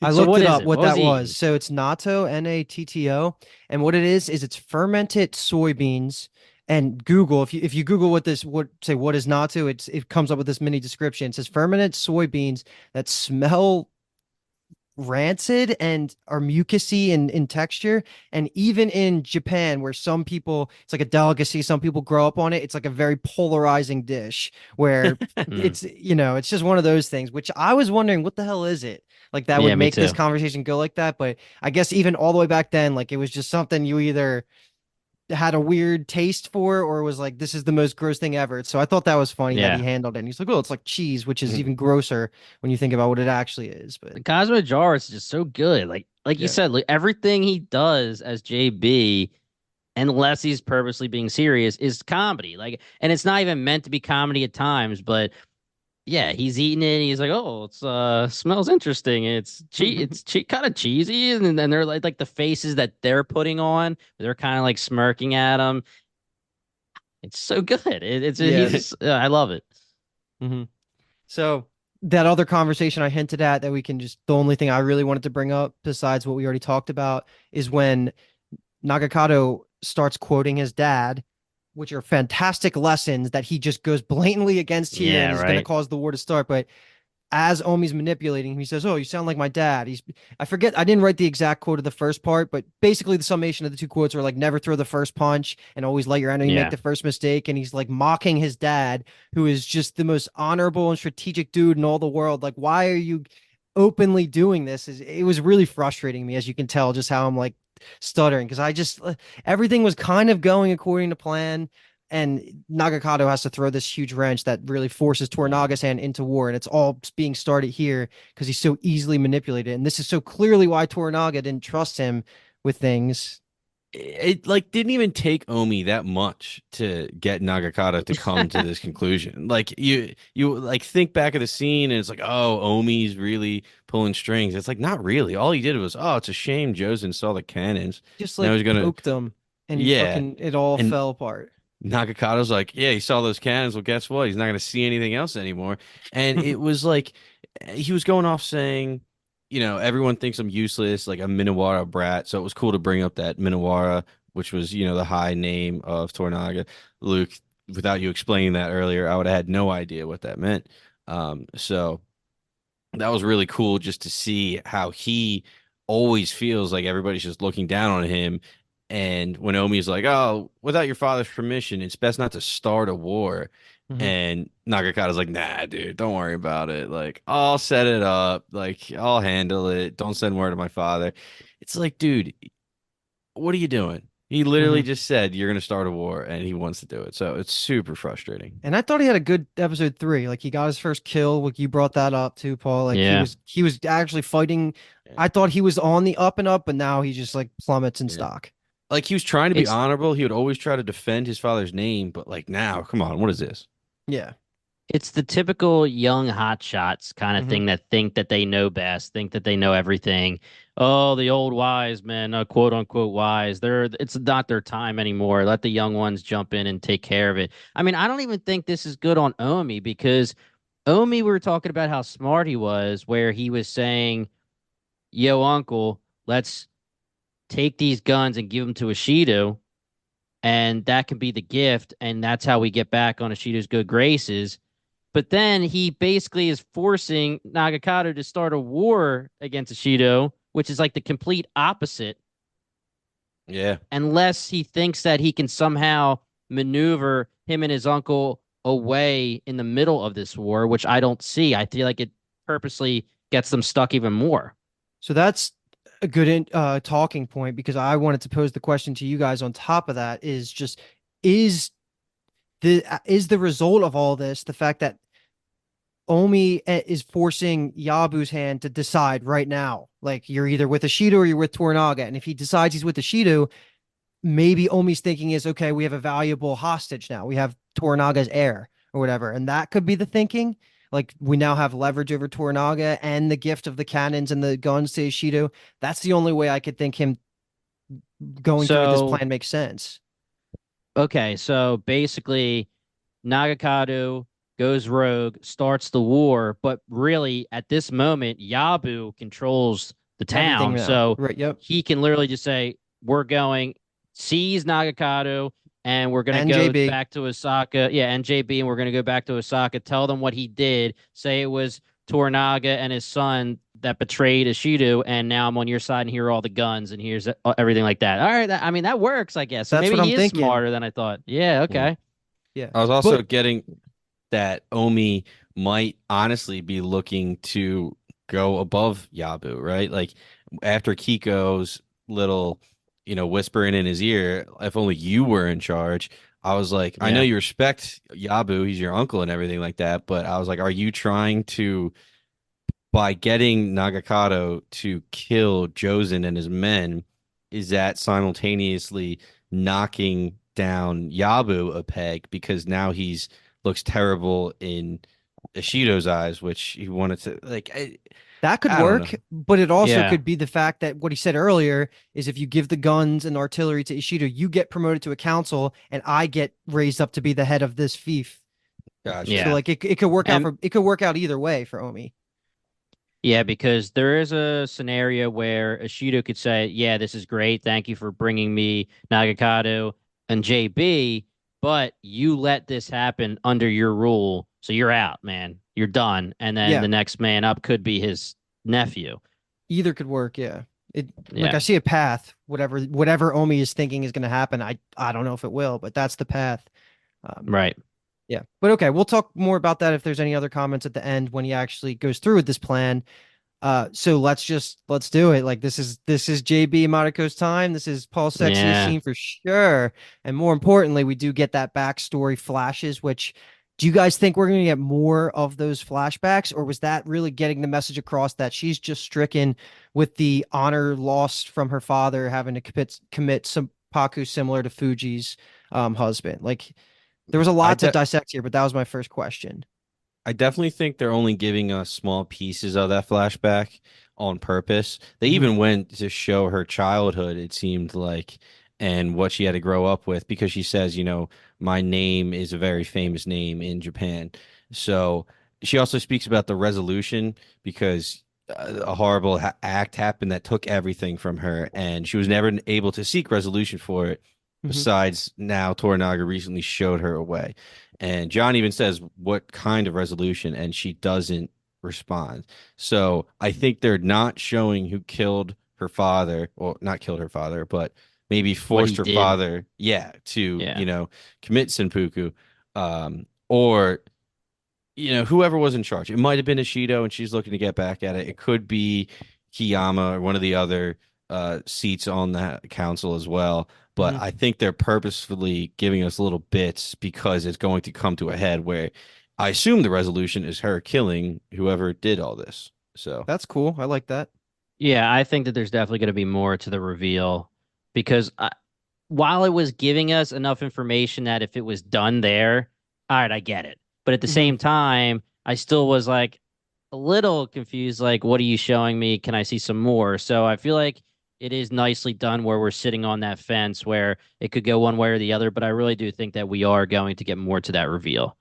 I So looked what it is up it? what What was that he was. eating? So it's natto, natto, and what it is it's fermented soybeans. And Google, if you Google what is natto, it comes up with this mini description. It says fermented soybeans that smell rancid and are mucousy in texture. And even in Japan, where some people, it's like a delicacy, some people grow up on it, it's like a very polarizing dish where Hmm. it's just one of those things, which I was wondering, what the hell is it? Like that would Yeah, me make this too. conversation go like that. But I guess even all the way back then, like it was just something you either had a weird taste for or was like, this is the most gross thing ever. So I thought that was funny that he Yeah. handled it. And he's like, oh, it's like cheese, which is even grosser when you think about what it actually is. But The Cosmo Jar is just so good. Like you yeah. said, like everything he does as JB, unless he's purposely being serious, is comedy. Like, and it's not even meant to be comedy at times, but yeah, he's eating it and he's like, "Oh, it's smells interesting. Kind of cheesy." And then they're like the faces that they're putting on, they're kind of like smirking at him. It's so good. Yeah. I love it. hmm So that other conversation I hinted at that we can just the only thing I really wanted to bring up besides what we already talked about is when Nagakado starts quoting his dad, which are fantastic lessons that he just goes blatantly against here and Yeah, is going to right. cause the war to start. But as Omi's manipulating him, he says, "Oh, you sound like my dad." I forget, I didn't write the exact quote of the first part, but basically the summation of the two quotes are like, never throw the first punch and always let your enemy make Yeah. the first mistake. And he's like mocking his dad, who is just the most honorable and strategic dude in all the world. Like, why are you openly doing this? It was really frustrating me, as you can tell, just how I'm like stuttering because I just everything was kind of going according to plan. And Nagakado has to throw this huge wrench that really forces Tornaga's hand into war. And it's all being started here because he's so easily manipulated. And this is so clearly why Tornaga didn't trust him with things. It like didn't even take Omi that much to get Nagakata to come to this conclusion. Like you like think back of the scene and it's like, oh, Omi's really pulling strings. It's like not really. All he did was, oh, it's a shame Jozen saw the cannons. Just Now like he's gonna poked him and he yeah. fucking it all And fell apart. Nagakata's like, yeah, he saw those cannons. Well, guess what? He's not gonna see anything else anymore. And it was like he was going off saying, everyone thinks I'm useless, like a Minawara brat. So it was cool to bring up that Minawara, which was, the high name of Tornaga. Luke, without you explaining that earlier, I would have had no idea what that meant. So that was really cool just to see how he always feels like everybody's just looking down on him. And when Omi's like, oh, without your father's permission, it's best not to start a war. Mhm. And Nagakata's like, nah, dude, don't worry about it. Like, I'll set it up. Like, I'll handle it. Don't send word to my father. It's like, dude, what are you doing? He literally Mhm. just said you're going to start a war and he wants to do it. So it's super frustrating. And I thought he had a good episode 3. Like he got his first kill. Like you brought that up too, Paul. Like he Yeah. was he was actually fighting. Yeah. I thought he was on the up and up, but now he just like plummets in Yeah. stock. Like he was trying to be It's honorable. He would always try to defend his father's name, but like now, come on, what is this? Yeah. It's the typical young hotshots kind of Hmm. thing that think that they know best, think that they know everything. Oh, the old wise men, quote unquote wise. It's not their time anymore. Let the young ones jump in and take care of it. I mean, I don't even think this is good on Omi because Omi, we were talking about how smart he was, where he was saying, "Yo, uncle, let's take these guns and give them to Ishido, and that can be the gift, and that's how we get back on Ishido's good graces." But then he basically is forcing Nagakado to start a war against Ishido, which is like the complete opposite, Yeah. unless he thinks that he can somehow maneuver him and his uncle away in the middle of this war, which I don't see. I feel like it purposely gets them stuck even more. So that's a good talking point because I wanted to pose the question to you guys on top of that is just is is the result of all this the fact that Omi is forcing Yabu's hand to decide right now. Like you're either with Ishido or you're with Toranaga. And if he decides he's with Ishido, maybe Omi's thinking is, okay, we have a valuable hostage now. We have Toranaga's heir or whatever. And that could be the thinking. Like we now have leverage over Toranaga and the gift of the cannons and the guns to Ishido. That's the only way I could think him going through with this So, plan makes sense. okay, so basically, Nagakado goes rogue, starts the war, but really at this moment, Yabu controls the Everything town. now. So Right. Yep. he can literally just say, we're going, seize Nagakado, and we're going to And go JB. back to Osaka. Yeah, and JB, and we're going to go back to Osaka, tell them what he did, say it was Toranaga and his son that betrayed Ishido, and now I'm on your side, and here are all the guns, and here's everything like that. All right, I mean, that works, I guess. So That's maybe what I'm he is thinking. smarter than I thought. Yeah, Yeah. okay. Yeah. I was also But getting that Omi might honestly be looking to go above Yabu, right? Like after Kiko's little, whispering in his ear, if only you were in charge. I was like, I know Yeah. you respect Yabu, he's your uncle and everything like that, but I was like, are you trying to, by getting Nagakado to kill Jozen and his men, is that simultaneously knocking down Yabu a peg because now he's looks terrible in Ishido's eyes, which he wanted to like. that could I don't know. work, but it also Yeah. could be the fact that what he said earlier is if you give the guns and artillery to Ishido, you get promoted to a council and I get raised up to be the head of this fief. Gotcha. So Yeah. like it could work out And for it could work out either way for Omi. yeah, because there is a scenario where Ishido could say, "Yeah, this is great. Thank you for bringing me Nagakado and JB, but you let this happen under your rule, so you're out, man. You're done." And then Yeah, the next man up could be his nephew. either could work. Yeah. It like Yeah, I see a path. Whatever Omi is thinking is going to happen. I don't know if it will, but that's the path. Um, right. yeah. But okay, we'll talk more about that if there's any other comments at the end when he actually goes through with this plan. So let's do it. Like this is JB Mariko's time. This is Paul's sexiest Yeah. scene for sure. And more importantly, we do get that backstory flashes, which do you guys think we're gonna get more of those flashbacks, or was that really getting the message across that she's just stricken with the honor lost from her father having to commit some paku similar to Fuji's husband? Like there was a I lot to de dissect here, but that was my first question. I definitely think they're only giving us small pieces of that flashback on purpose. They Mhm. even went to show her childhood, it seemed like, and what she had to grow up with because she says, my name is a very famous name in Japan. So she also speaks about the resolution because a horrible act happened that took everything from her, and she was never able to seek resolution for it. Mhm. Besides, now Toranaga recently showed her a way. And John even says, what kind of resolution? And she doesn't respond. So I think they're not showing who killed her father, or not killed her father, but maybe What forced he her did. father, yeah, to, Yeah. commit seppuku. Or whoever was in charge. It might have been Ishido, and she's looking to get back at it. It could be Kiyama or one of the other seats on that council as well. But Mhm. I think they're purposefully giving us little bits because it's going to come to a head where I assume the resolution is her killing whoever did all this. So That's cool. I like that. Yeah, I think that there's definitely going to be more to the reveal because while it was giving us enough information that if it was done there, all right, I get it. But at the Mhm. same time, I still was like a little confused, like, what are you showing me? Can I see some more? So I feel like it is nicely done where we're sitting on that fence where it could go one way or the other, but I really do think that we are going to get more to that reveal.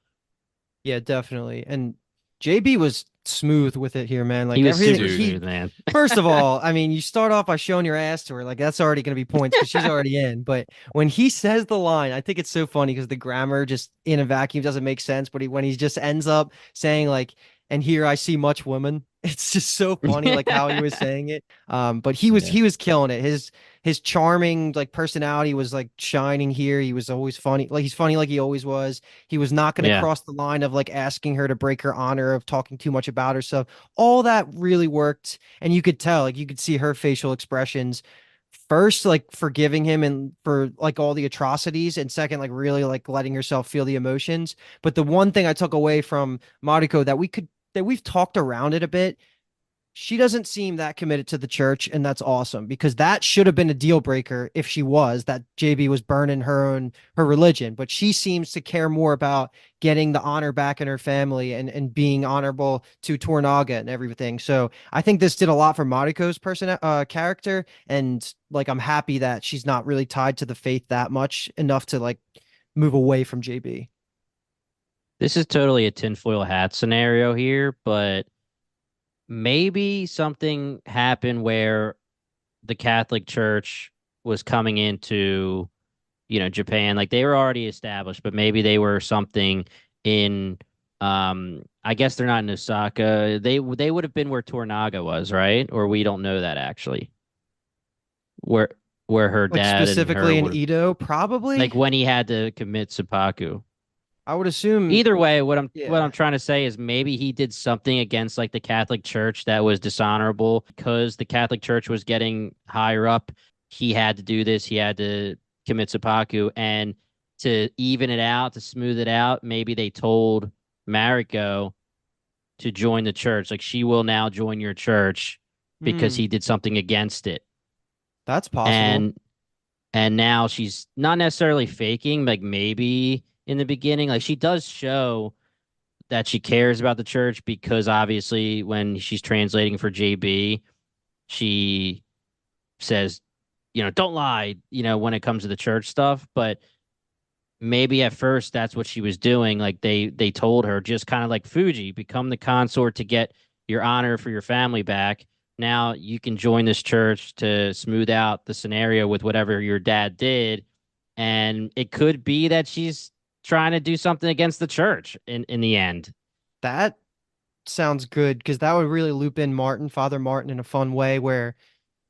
Yeah, definitely. And JB was smooth with it here, man. He Like was everything super dude, he smooth, man. first of all, I mean, you start off by showing your ass to her. Like that's already going to be points because she's already in. But when he says the line, I think it's so funny because the grammar just in a vacuum doesn't make sense. But when he just ends up saying like, "And here I see much woman," it's just so funny, like how he was saying it. But he was yeah, he was killing it. His charming like personality was like shining here. He was always funny, like he's funny like he always was. He was not going to Yeah. cross the line of like asking her to break her honor of talking too much about herself. All that really worked, and you could tell, like you could see her facial expressions. First, like forgiving him and for like all the atrocities, and second, like really like letting herself feel the emotions. But the one thing I took away from Mariko that we've talked around it a bit, she doesn't seem that committed to the church, and that's awesome because that should have been a deal breaker if she was that JB was burning her religion. But she seems to care more about getting the honor back in her family and being honorable to Tornaga and everything. So I think this did a lot for Mariko's character, and like I'm happy that she's not really tied to the faith that much enough to like move away from JB. This is totally a tinfoil hat scenario here, but maybe something happened where the Catholic Church was coming into, Japan. Like they were already established, but maybe they were something in I guess they're not in Osaka. They would have been where Tornaga was, right? Or we don't know that actually. Where where her Like dad and her specifically in would Edo, like probably. when he had to commit seppuku. I would assume, Either way, what I'm yeah. trying to say is maybe he did something against like the Catholic Church that was dishonorable because the Catholic Church was getting higher up. He had to do this. He had to commit seppuku, and to even it out, to smooth it out, maybe they told Mariko to join the church. Like she will now join your church because Hmm, he did something against it, that's possible. and now she's not necessarily faking. Like maybe in the beginning, like she does show that she cares about the church because obviously when she's translating for JB, she says, don't lie, when it comes to the church stuff. But maybe at first that's what she was doing. Like they told her just kind of like Fuji, become the consort to get your honor for your family back. Now you can join this church to smooth out the scenario with whatever your dad did. And it could be that she's trying to do something against the church in the end. That sounds good because that would really loop in Father Martin, in a fun way where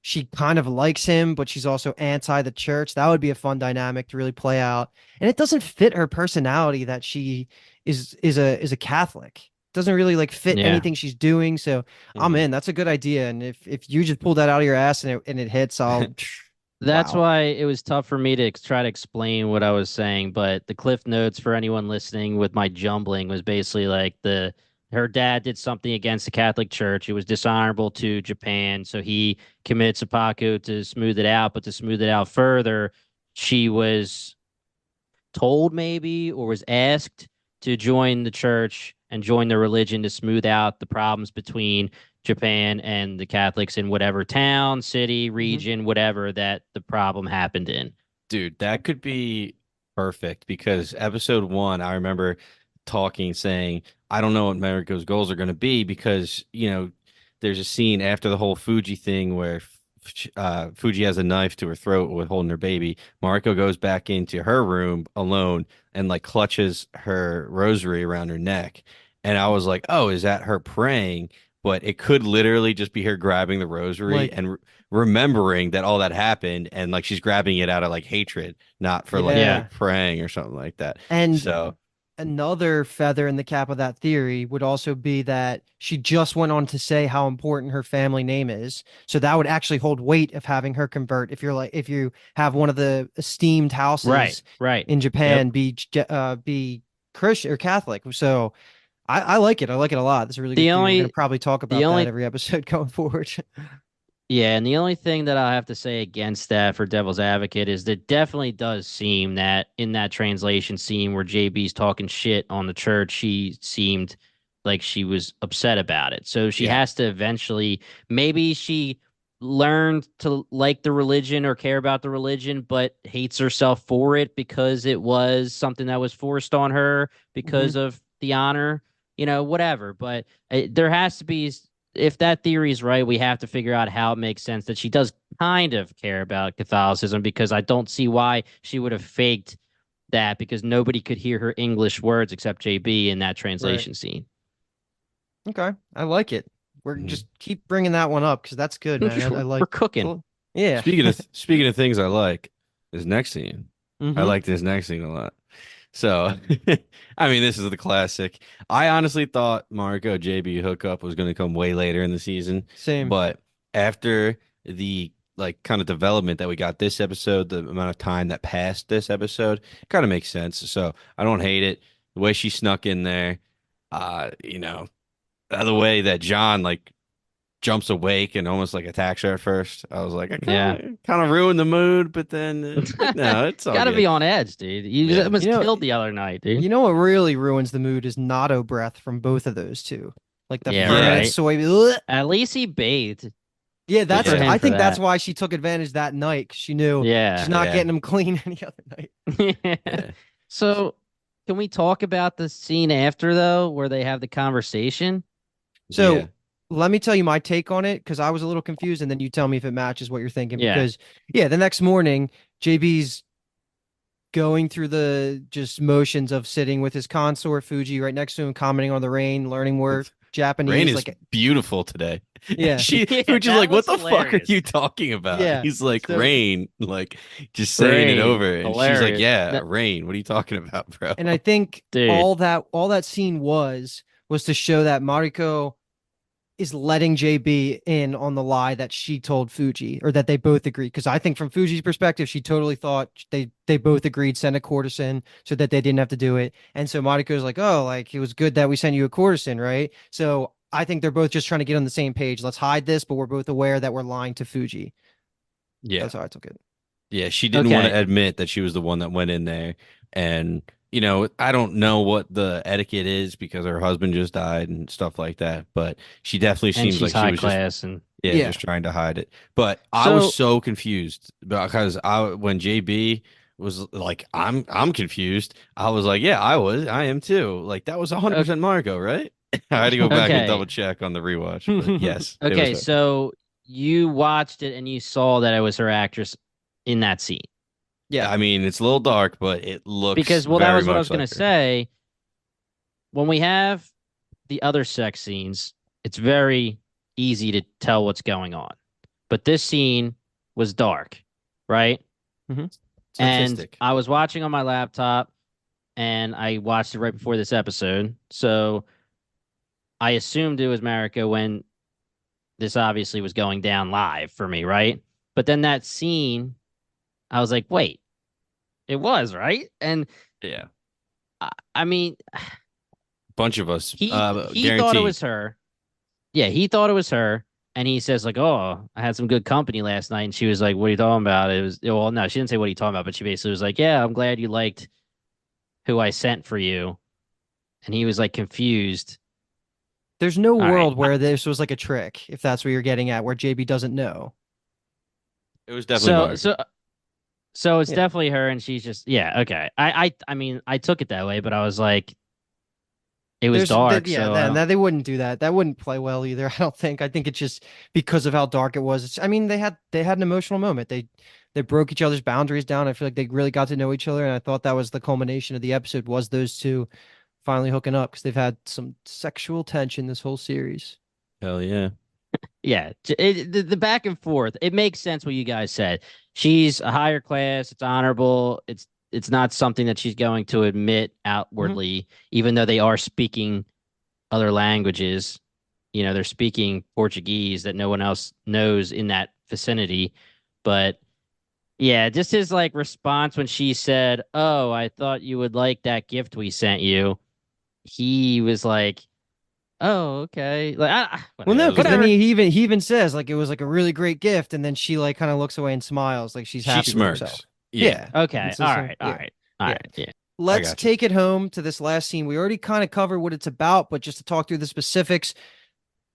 she kind of likes him, but she's also anti the church. That would be a fun dynamic to really play out. And it doesn't fit her personality that she is a Catholic. doesn't really like fit Yeah. anything she's doing. So I'm Mhm. in. That's a good idea. And if you just pull that out of your ass and it hits, I'll That's wow. why it was tough for me to try to explain what I was saying, but the cliff notes for anyone listening with my jumbling was basically like her dad did something against the Catholic Church. It was dishonorable to Japan, so he committed seppuku to smooth it out, but to smooth it out further, she was told maybe or was asked to join the church and join the religion to smooth out the problems between Japan and the Catholics in whatever town, city, Hmm. region, whatever that the problem happened in. Dude, that could be perfect because episode 1, I remember saying, I don't know what Mariko's goals are going to be because, there's a scene after the whole Fuji thing where Fuji has a knife to her throat with holding her baby. Mariko goes back into her room alone and like clutches her rosary around her neck. And I was like, oh, is that her praying? But it could literally just be her grabbing the rosary Like, and remembering that all that happened and like she's grabbing it out of like hatred, not for like Yeah. yeah. praying or something like that. And So another feather in the cap of that theory would also be that she just went on to say how important her family name is. So that would actually hold weight of having her convert if you have one of the esteemed Right, houses right. in Yep. Japan be Christian or Catholic. So I like it. I like it a lot. That's a really good The theory. We're gonna only probably talk the about that only every episode going forward. Yeah, and the only thing that I have to say against that for Devil's Advocate is that definitely does seem that in that translation scene where JB's talking shit on the church, she seemed like she was upset about it. So she yeah. has to eventually, maybe she learned to like the religion or care about the religion, but hates herself for it because it was something that was forced on her because Hmm. of the honor, whatever. But there has to be, if that theory is right, we have to figure out how it makes sense that she does kind of care about Catholicism because I don't see why she would have faked that because nobody could hear her English words except JB in that Right. translation scene. Okay. I like it. We're Mhm. just keep bringing that one up because that's good, man. I We're like. cooking. Cool. Yeah. Speaking of things I like, this next scene. I Hmm. like this next scene a lot. So, I mean, this is the classic. I honestly thought Marco JB hookup was going to come way later in the season, Same. but after the like kind of development that we got this episode, the amount of time that passed this episode, it kind of makes sense. So I don't hate it. The way she snuck in there, uh, you know, the way that John like jumps awake and almost like attacks her at first. I was like, I Yeah. kind of ruined the mood, but then like no, it's all Gotta be good. on edge, dude. You Yeah. was You know, killed the other night, dude. you know what really ruins the mood is natto breath from both of those two. Like the Yeah, Yeah. fermented right. soy. Ugh. At least he bathed. Yeah, Good for that's. Yeah. him I for think that's that. why she took advantage that night 'cause she knew she's Yeah. not Yeah. getting him clean any other night. Yeah. So, can we talk about the scene after though, where they have the conversation? Yeah. So let me tell you my take on it because I was a little confused, and then you tell me if it matches what you're thinking. Yeah. Because yeah, the next morning, JB's going through the just motions of sitting with his consort Fuji right next to him, commenting on the rain, learning more Rain Japanese. is Like, beautiful today. yeah, Yeah, Fuji's that like, what was the fuck are hilarious. you talking about? yeah. He's like, So, rain, like just saying it Rain, over. And she's like, hilarious. yeah, rain. What are you talking about, bro? and I think Dude. all that scene was to show that Mariko is letting JB in on the lie that she told Fuji, or that they both agreed. Because I think from Fuji's perspective, she totally thought they both agreed send a courtesan so that they didn't have to do it. And so Mariko's like, oh, like it was good that we sent you a courtesan, right? So I think they're both just trying to get on the same page. Let's hide this, but we're both aware that we're lying to Fuji. Yeah. That's how I took it. Yeah, she didn't want Okay. to admit that she was the one that went in there. And, I don't know what the etiquette is because her husband just died and stuff like that. But she definitely And seems she's like she high was just, class and yeah, Yeah. just trying to hide it. But I was so so confused because when JB was like, I'm confused. I was like, yeah, I am too. Like that was o- 100% Margot, right? I had to go back and double okay. check on the rewatch, but yes, it was Okay, her. so you watched it and you saw that it was her actress in that scene. Yeah. I mean, it's a little dark, but it looks Because well, that very was what I much was gonna like her. say. When we have the other sex scenes, it's very easy to tell what's going on. But this scene was dark, right? Hmm. It's And artistic. I was watching on my laptop and I watched it right before this episode. So I assumed it was Mariko when this obviously was going down live for me, right? But then that scene, I was like, wait, it was, right? And Yeah. I mean, Bunch of us, he thought it guarantee. was her. Yeah, he thought it was her. And he says, like, oh, I had some good company last night. And she was like, what are you talking about? It was, well, no, she didn't say what are you talking about, but she basically was like, yeah, I'm glad you liked who I sent for you. And he was like confused. There's no All right. world where this was like a trick, if that's what you're getting at, where JB doesn't know. It was definitely So, Mark. so, so it's Yeah. definitely her. And she's just, yeah, okay. I mean, I took it that way, but I was like, it was dark. Yeah, So I then don't, they wouldn't do that. That wouldn't play well either. I don't think. I think it's just because of how dark it was. I mean, they had an emotional moment. They broke each other's boundaries down. I feel like they really got to know each other, and I thought that was the culmination of the episode was those two finally hooking up because they've had some sexual tension this whole series. Hell yeah. yeah, the back and forth, it makes sense what you guys said. She's a higher class. It's honorable. It's not something that she's going to admit Mhm. outwardly, even though they are speaking other languages. You know, they're speaking Portuguese that no one else knows in that vicinity. But yeah, just his like response when she said, "Oh, I thought you would like that gift we sent you." He was like, "Oh, okay." Like, Well, no, It whatever, because was then whatever. he even says like it was like a really great gift, and then she like kind of looks away and smiles like she's she happy with herself. smirks. Yeah, Yeah. Okay, It's all just, right, all yeah. right, all Yeah. right. Yeah, I Let's got you. take it home to this last scene. We already kind of covered what it's about, but just to talk through the specifics,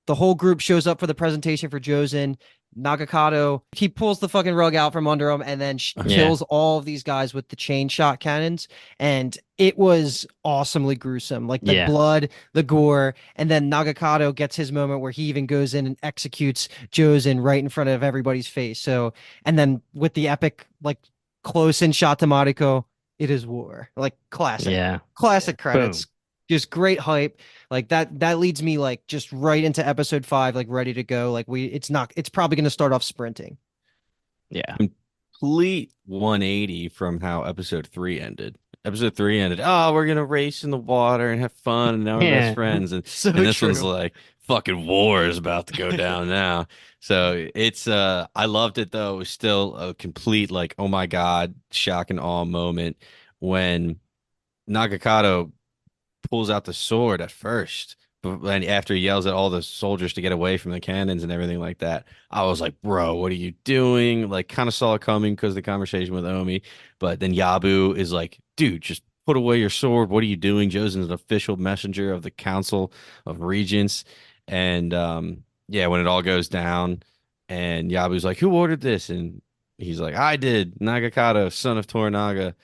the whole group shows up for the presentation for Jozen. Nagakato, he pulls the fucking rug out from under him and then yeah, kills all of these guys with the chain shot cannons. And it was awesomely gruesome. Like the yeah, blood, the gore. And then Nagakato gets his moment where he even goes in and executes Jozen right in front of everybody's face. So, and then with the epic, like close in shot to Mariko, it is war. Like classic, yeah. Yeah. classic Boom. credits. Just great hype like that leads me like just right into episode 5, like ready to go. Like it's probably gonna start off sprinting. Yeah, Complete 180 from how episode 3 ended. Episode 3 ended, oh, we're gonna race in the water and have fun, and now we're best yeah, friends. And So this one's true. like fucking war is about to go down now. So it's I loved it though. It was still a complete like, oh my God, shock and awe moment when Nagakato pulls out the sword at first, but then after he yells at all the soldiers to get away from the cannons and everything like that, I was like, bro, what are you doing? Like, kind of saw it coming because of the conversation with Omi. But then Yabu is like, dude, just put away your sword. What are you doing? Josen's an official messenger of the Council of Regents. And yeah, when it all goes down, and Yabu's like, who ordered this? And he's like, I did, Nagakato, son of Toranaga.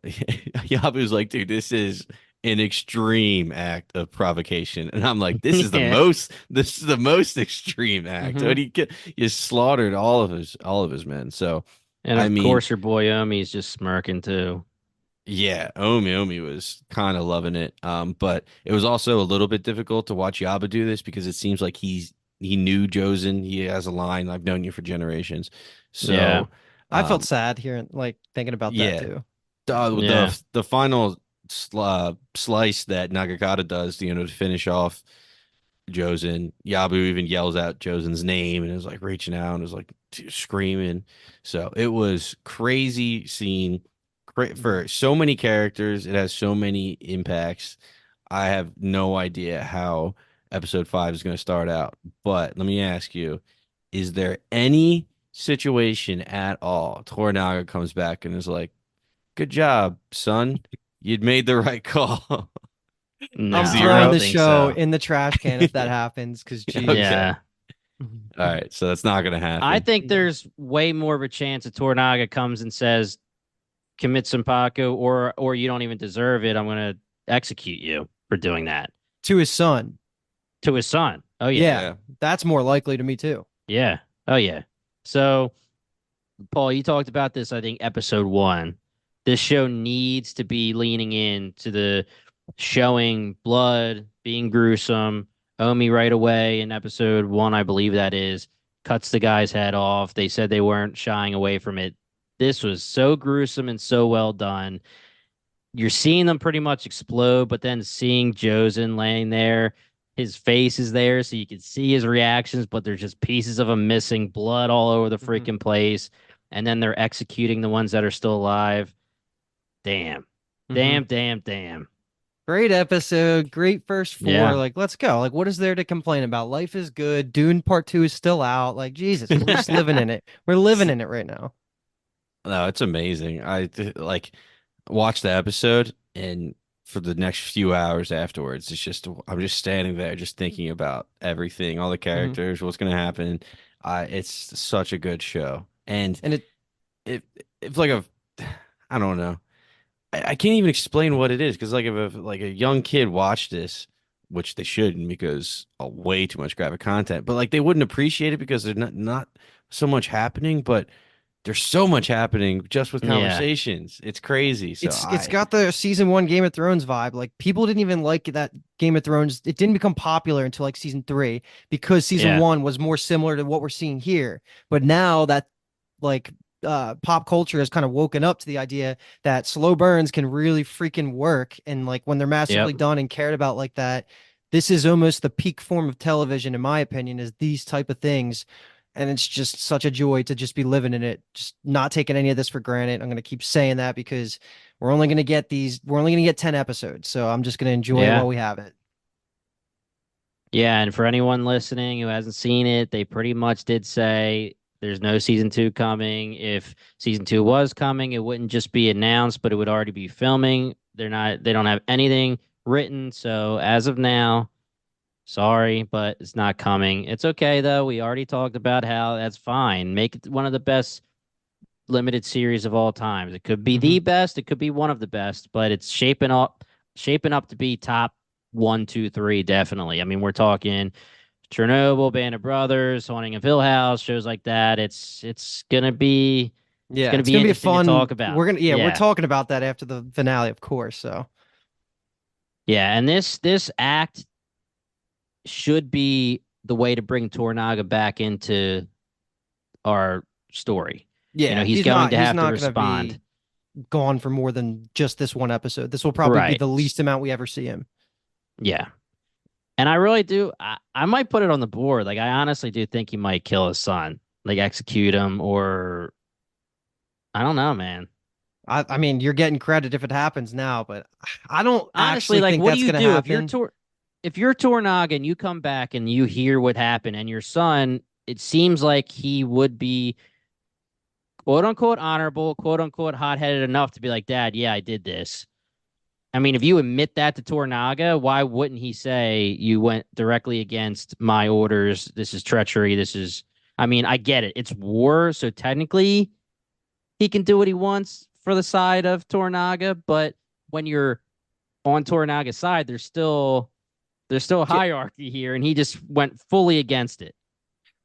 Yabu's like, dude, this is an extreme act of provocation, and I'm like, yeah. this is the most extreme act. Hmm. What he get, you slaughtered all of his men. So, And I of mean, course, your boy Omi's just smirking too. yeah, Omi was kind of loving it. But it was also a little bit difficult to watch Yaba do this because it seems like he knew Jozen. He has a line, I've known you for generations. Yeah, So, I felt um, sad hearing like thinking about that yeah, too. yeah, the final slice that Nagakata does, to finish off Jozen. Yabu even yells out Jozen's name and is like reaching out and is like screaming. So it was crazy scene Mhm. for so many characters. It has so many impacts. I have no idea how episode 5 is going to start out. But let me ask you, is there any situation at all Toranaga comes back and is like, good job, son. You'd made the right call. no, I'm I throwing don't Zero? the think show so. in the trash can if that happens, because geez. Okay. Yeah, All right. So that's not going to I happen. think there's way more of a chance that Tornaga comes and says, "Commit Senpaku," or you don't even deserve it. I'm gonna execute you for doing that To his son. to his son. Oh yeah, Yeah, Yeah. that's more likely to me too. yeah, oh yeah. So Paul, you talked about this, I think, episode 1. This show needs to be leaning in to the showing blood, being gruesome. Omi right away in episode 1, I believe that is, cuts the guy's head off. They said they weren't shying away from it. This was so gruesome and so well done. You're seeing them pretty much explode, but then seeing Jozen laying there, his face is there so you can see his reactions, but there's just pieces of him missing, blood all over the Mhm. freaking place. And then they're executing the ones that are still alive. Damn. Mhm. Damn, damn, damn. Great episode. Great first four. Yeah. Like, let's go. Like, what is there to complain about? Life is good. Dune Part 2 is still out. Like, Jesus, we're just living in it. We're living in it right now. No, it's amazing. Like watch the episode, and for the next few hours afterwards, it's just I'm just standing there, just thinking about everything, all the Mhm. characters, what's gonna happen. It's such a good show, and And it, it it's like a I don't know. I can't even explain what it is because like if like a young kid watched this, which they shouldn't because way too much graphic content, but like they wouldn't appreciate it because there's not so much happening, but there's so much happening just with Yeah. conversations. It's crazy. So it's got the season one Game of Thrones vibe. Like, people didn't even like that Game of Thrones. It didn't become popular until like season three because season Yeah. one was more similar to what we're seeing here. But now that like pop culture has kind of woken up to the idea that slow burns can really freaking work, and like when they're masterfully Yep. done and cared about like that, this is almost the peak form of television in my opinion, is these type of things. And it's just such a joy to just be living in it, just not taking any of this for granted. I'm going to keep saying that because we're only going to get 10 episodes, so I'm just going to enjoy it Yeah. while we have it. Yeah. And for anyone listening who hasn't seen it, they pretty much did say there's no season two coming. If season two was coming, it wouldn't just be announced, but it would already be filming. They don't have anything written. So as of now, sorry, but it's not coming. It's okay though. We already talked about how that's fine. Make it one of the best limited series of all times. It could be Mhm. the best, it could be one of the best, but it's shaping up to be top one, two, three, definitely. I mean, we're talking Chernobyl, Band of Brothers, Haunting of Hill House, shows like that. It's Yeah, gonna it's be gonna be a interesting to fun. talk about. We're Yeah. talking about that after the finale, of course. So Yeah. And this act should be the way to bring Tornaga back into our story. yeah, He's going to he's have to not gonna respond. be gone for more than just this one episode. This will probably be Right. the least amount we ever see him. Yeah. And I really do. I might put it on the board. Like, I honestly do think he might kill his son, like execute him, or I don't know, man. I mean, you're getting credit if it happens now, but I don't Honestly, actually like, think what do that's you gonna do happen. if you're Tornaga and you come back and you hear what happened, and your son, it seems like he would be quote unquote honorable, quote unquote hot headed enough to be like, Dad, yeah, I did this. I mean, if you admit that to Tornaga, why wouldn't he say you went directly against my orders? This is treachery. I mean, I get it. It's war. So technically, he can do what he wants for the side of Tornaga. But when you're on Tornaga's side, there's still a Yeah, hierarchy here. And he just went fully against it.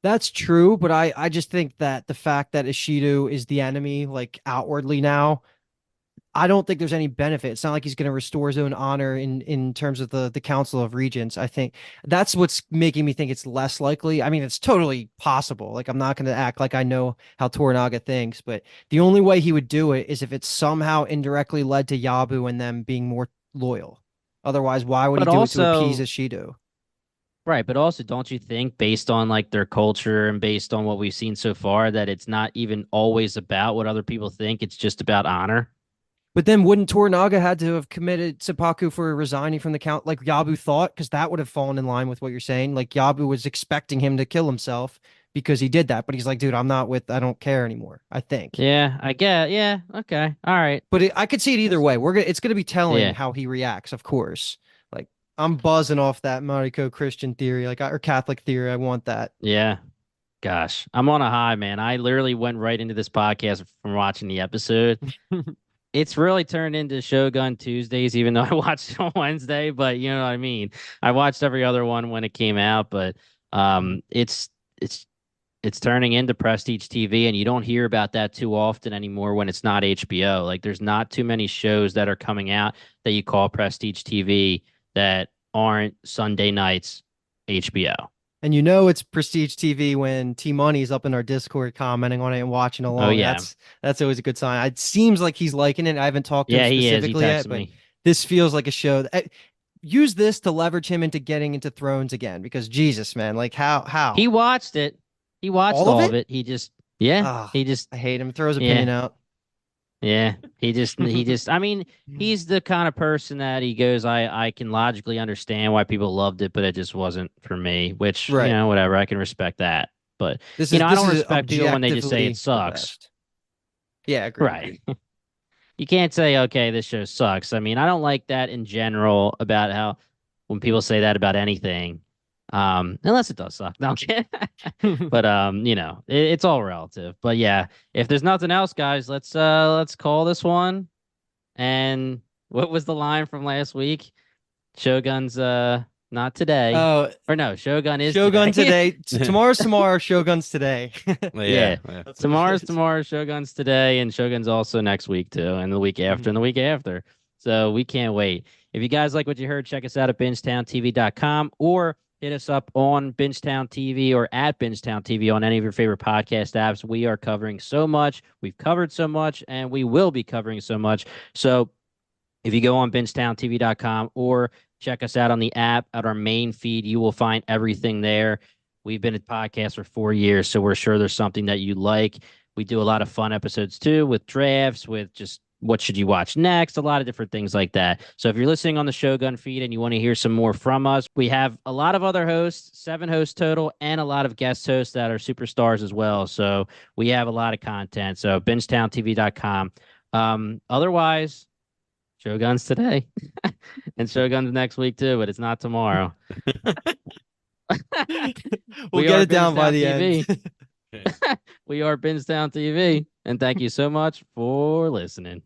that's true, but I just think that the fact that Ishido is the enemy, like outwardly now, I don't think there's any benefit. It's not like he's going to restore his own honor in terms of the Council of Regents. I think that's what's making me think it's less likely. I mean, it's totally possible. Like, I'm not going to act like I know how Toranaga thinks, but the only way he would do it is if it somehow indirectly led to Yabu and them being more loyal. Otherwise, why would he But do it to appease also, Ishido? right. But also, don't you think, based on like their culture and based on what we've seen so far, that it's not even always about what other people think? It's just about honor. But then wouldn't Toranaga had to have committed seppuku for resigning from the count like Yabu thought? Because that would have fallen in line with what you're saying. Like, Yabu was expecting him to kill himself because he did that. But he's like, dude, I don't care anymore, I think. Yeah, I get. Yeah, okay, all right. But I could see it either way. It's gonna be telling Yeah, how he reacts, of course. Like, I'm buzzing off that Mariko Christian theory, or Catholic theory. I want that. yeah. Gosh, I'm on a high, man. I literally went right into this podcast from watching the episode. It's really turned into Shogun Tuesdays, even though I watched it on Wednesday. But you know what I mean. I watched every other one when it came out, but Mhm. it's it's turning into Prestige TV, and you don't hear about that too often anymore when it's not HBO. Like, there's not too many shows that are coming out that you call Prestige TV that aren't Sunday nights HBO. And it's Prestige TV when T Money's up in our Discord commenting on it and watching Oh along. yeah, That's always a good sign. It seems like he's liking it. I haven't talked to him yeah, he is. He specifically yet, texted but me. this feels like a show that use this to leverage him into getting into Thrones again. Because Jesus, man, like how He watched it. He watched All of all of it? it. He just, yeah, Ah, he just, I hate him. Throw his yeah. opinion out. Yeah, he just I mean, he's the kind of person that he goes, I can logically understand why people loved it, but it just wasn't for me, which, Right. whatever, I can respect that. But, This I is don't this is respect people when they just say objectively it the sucks. best. Yeah, agreed. Right. You can't say, okay, this show sucks. I mean, I don't like that in general about how when people say that about anything. Unless it does suck. No, I'm kidding. But it's all relative. But yeah, if there's nothing else, guys, let's call this one. And what was the line from last week? Shogun's not today. Oh, Or no, Shogun is Shogun today. today. Tomorrow's tomorrow. Shogun's today. Yeah. Yeah. That's what it Tomorrow's is. tomorrow, Shogun's today, and Shogun's also next week too, and the week after, and the week after. So we can't wait. If you guys like what you heard, check us out at bingetowntv.com or hit us up on Bingetown TV or at Bingetown TV on any of your favorite podcast apps. We are covering so much. We've covered so much, and we will be covering so much. So if you go on bingetowntv.com or check us out on the app at our main feed, you will find everything there. We've been at podcast for 4 years, so we're sure there's something that you like. We do a lot of fun episodes too, with drafts, with just what should you watch next, a lot of different things like that. So if you're listening on the Shogun feed and you want to hear some more from us, we have a lot of other hosts, 7 hosts total, and a lot of guest hosts that are superstars as well. So we have a lot of content. So bingetowntv.com. Otherwise, Shogun's today and Shogun's next week too, but it's not tomorrow. We'll We get are it down by the Bingetown end. We are Bingetown TV, and thank you so much for listening.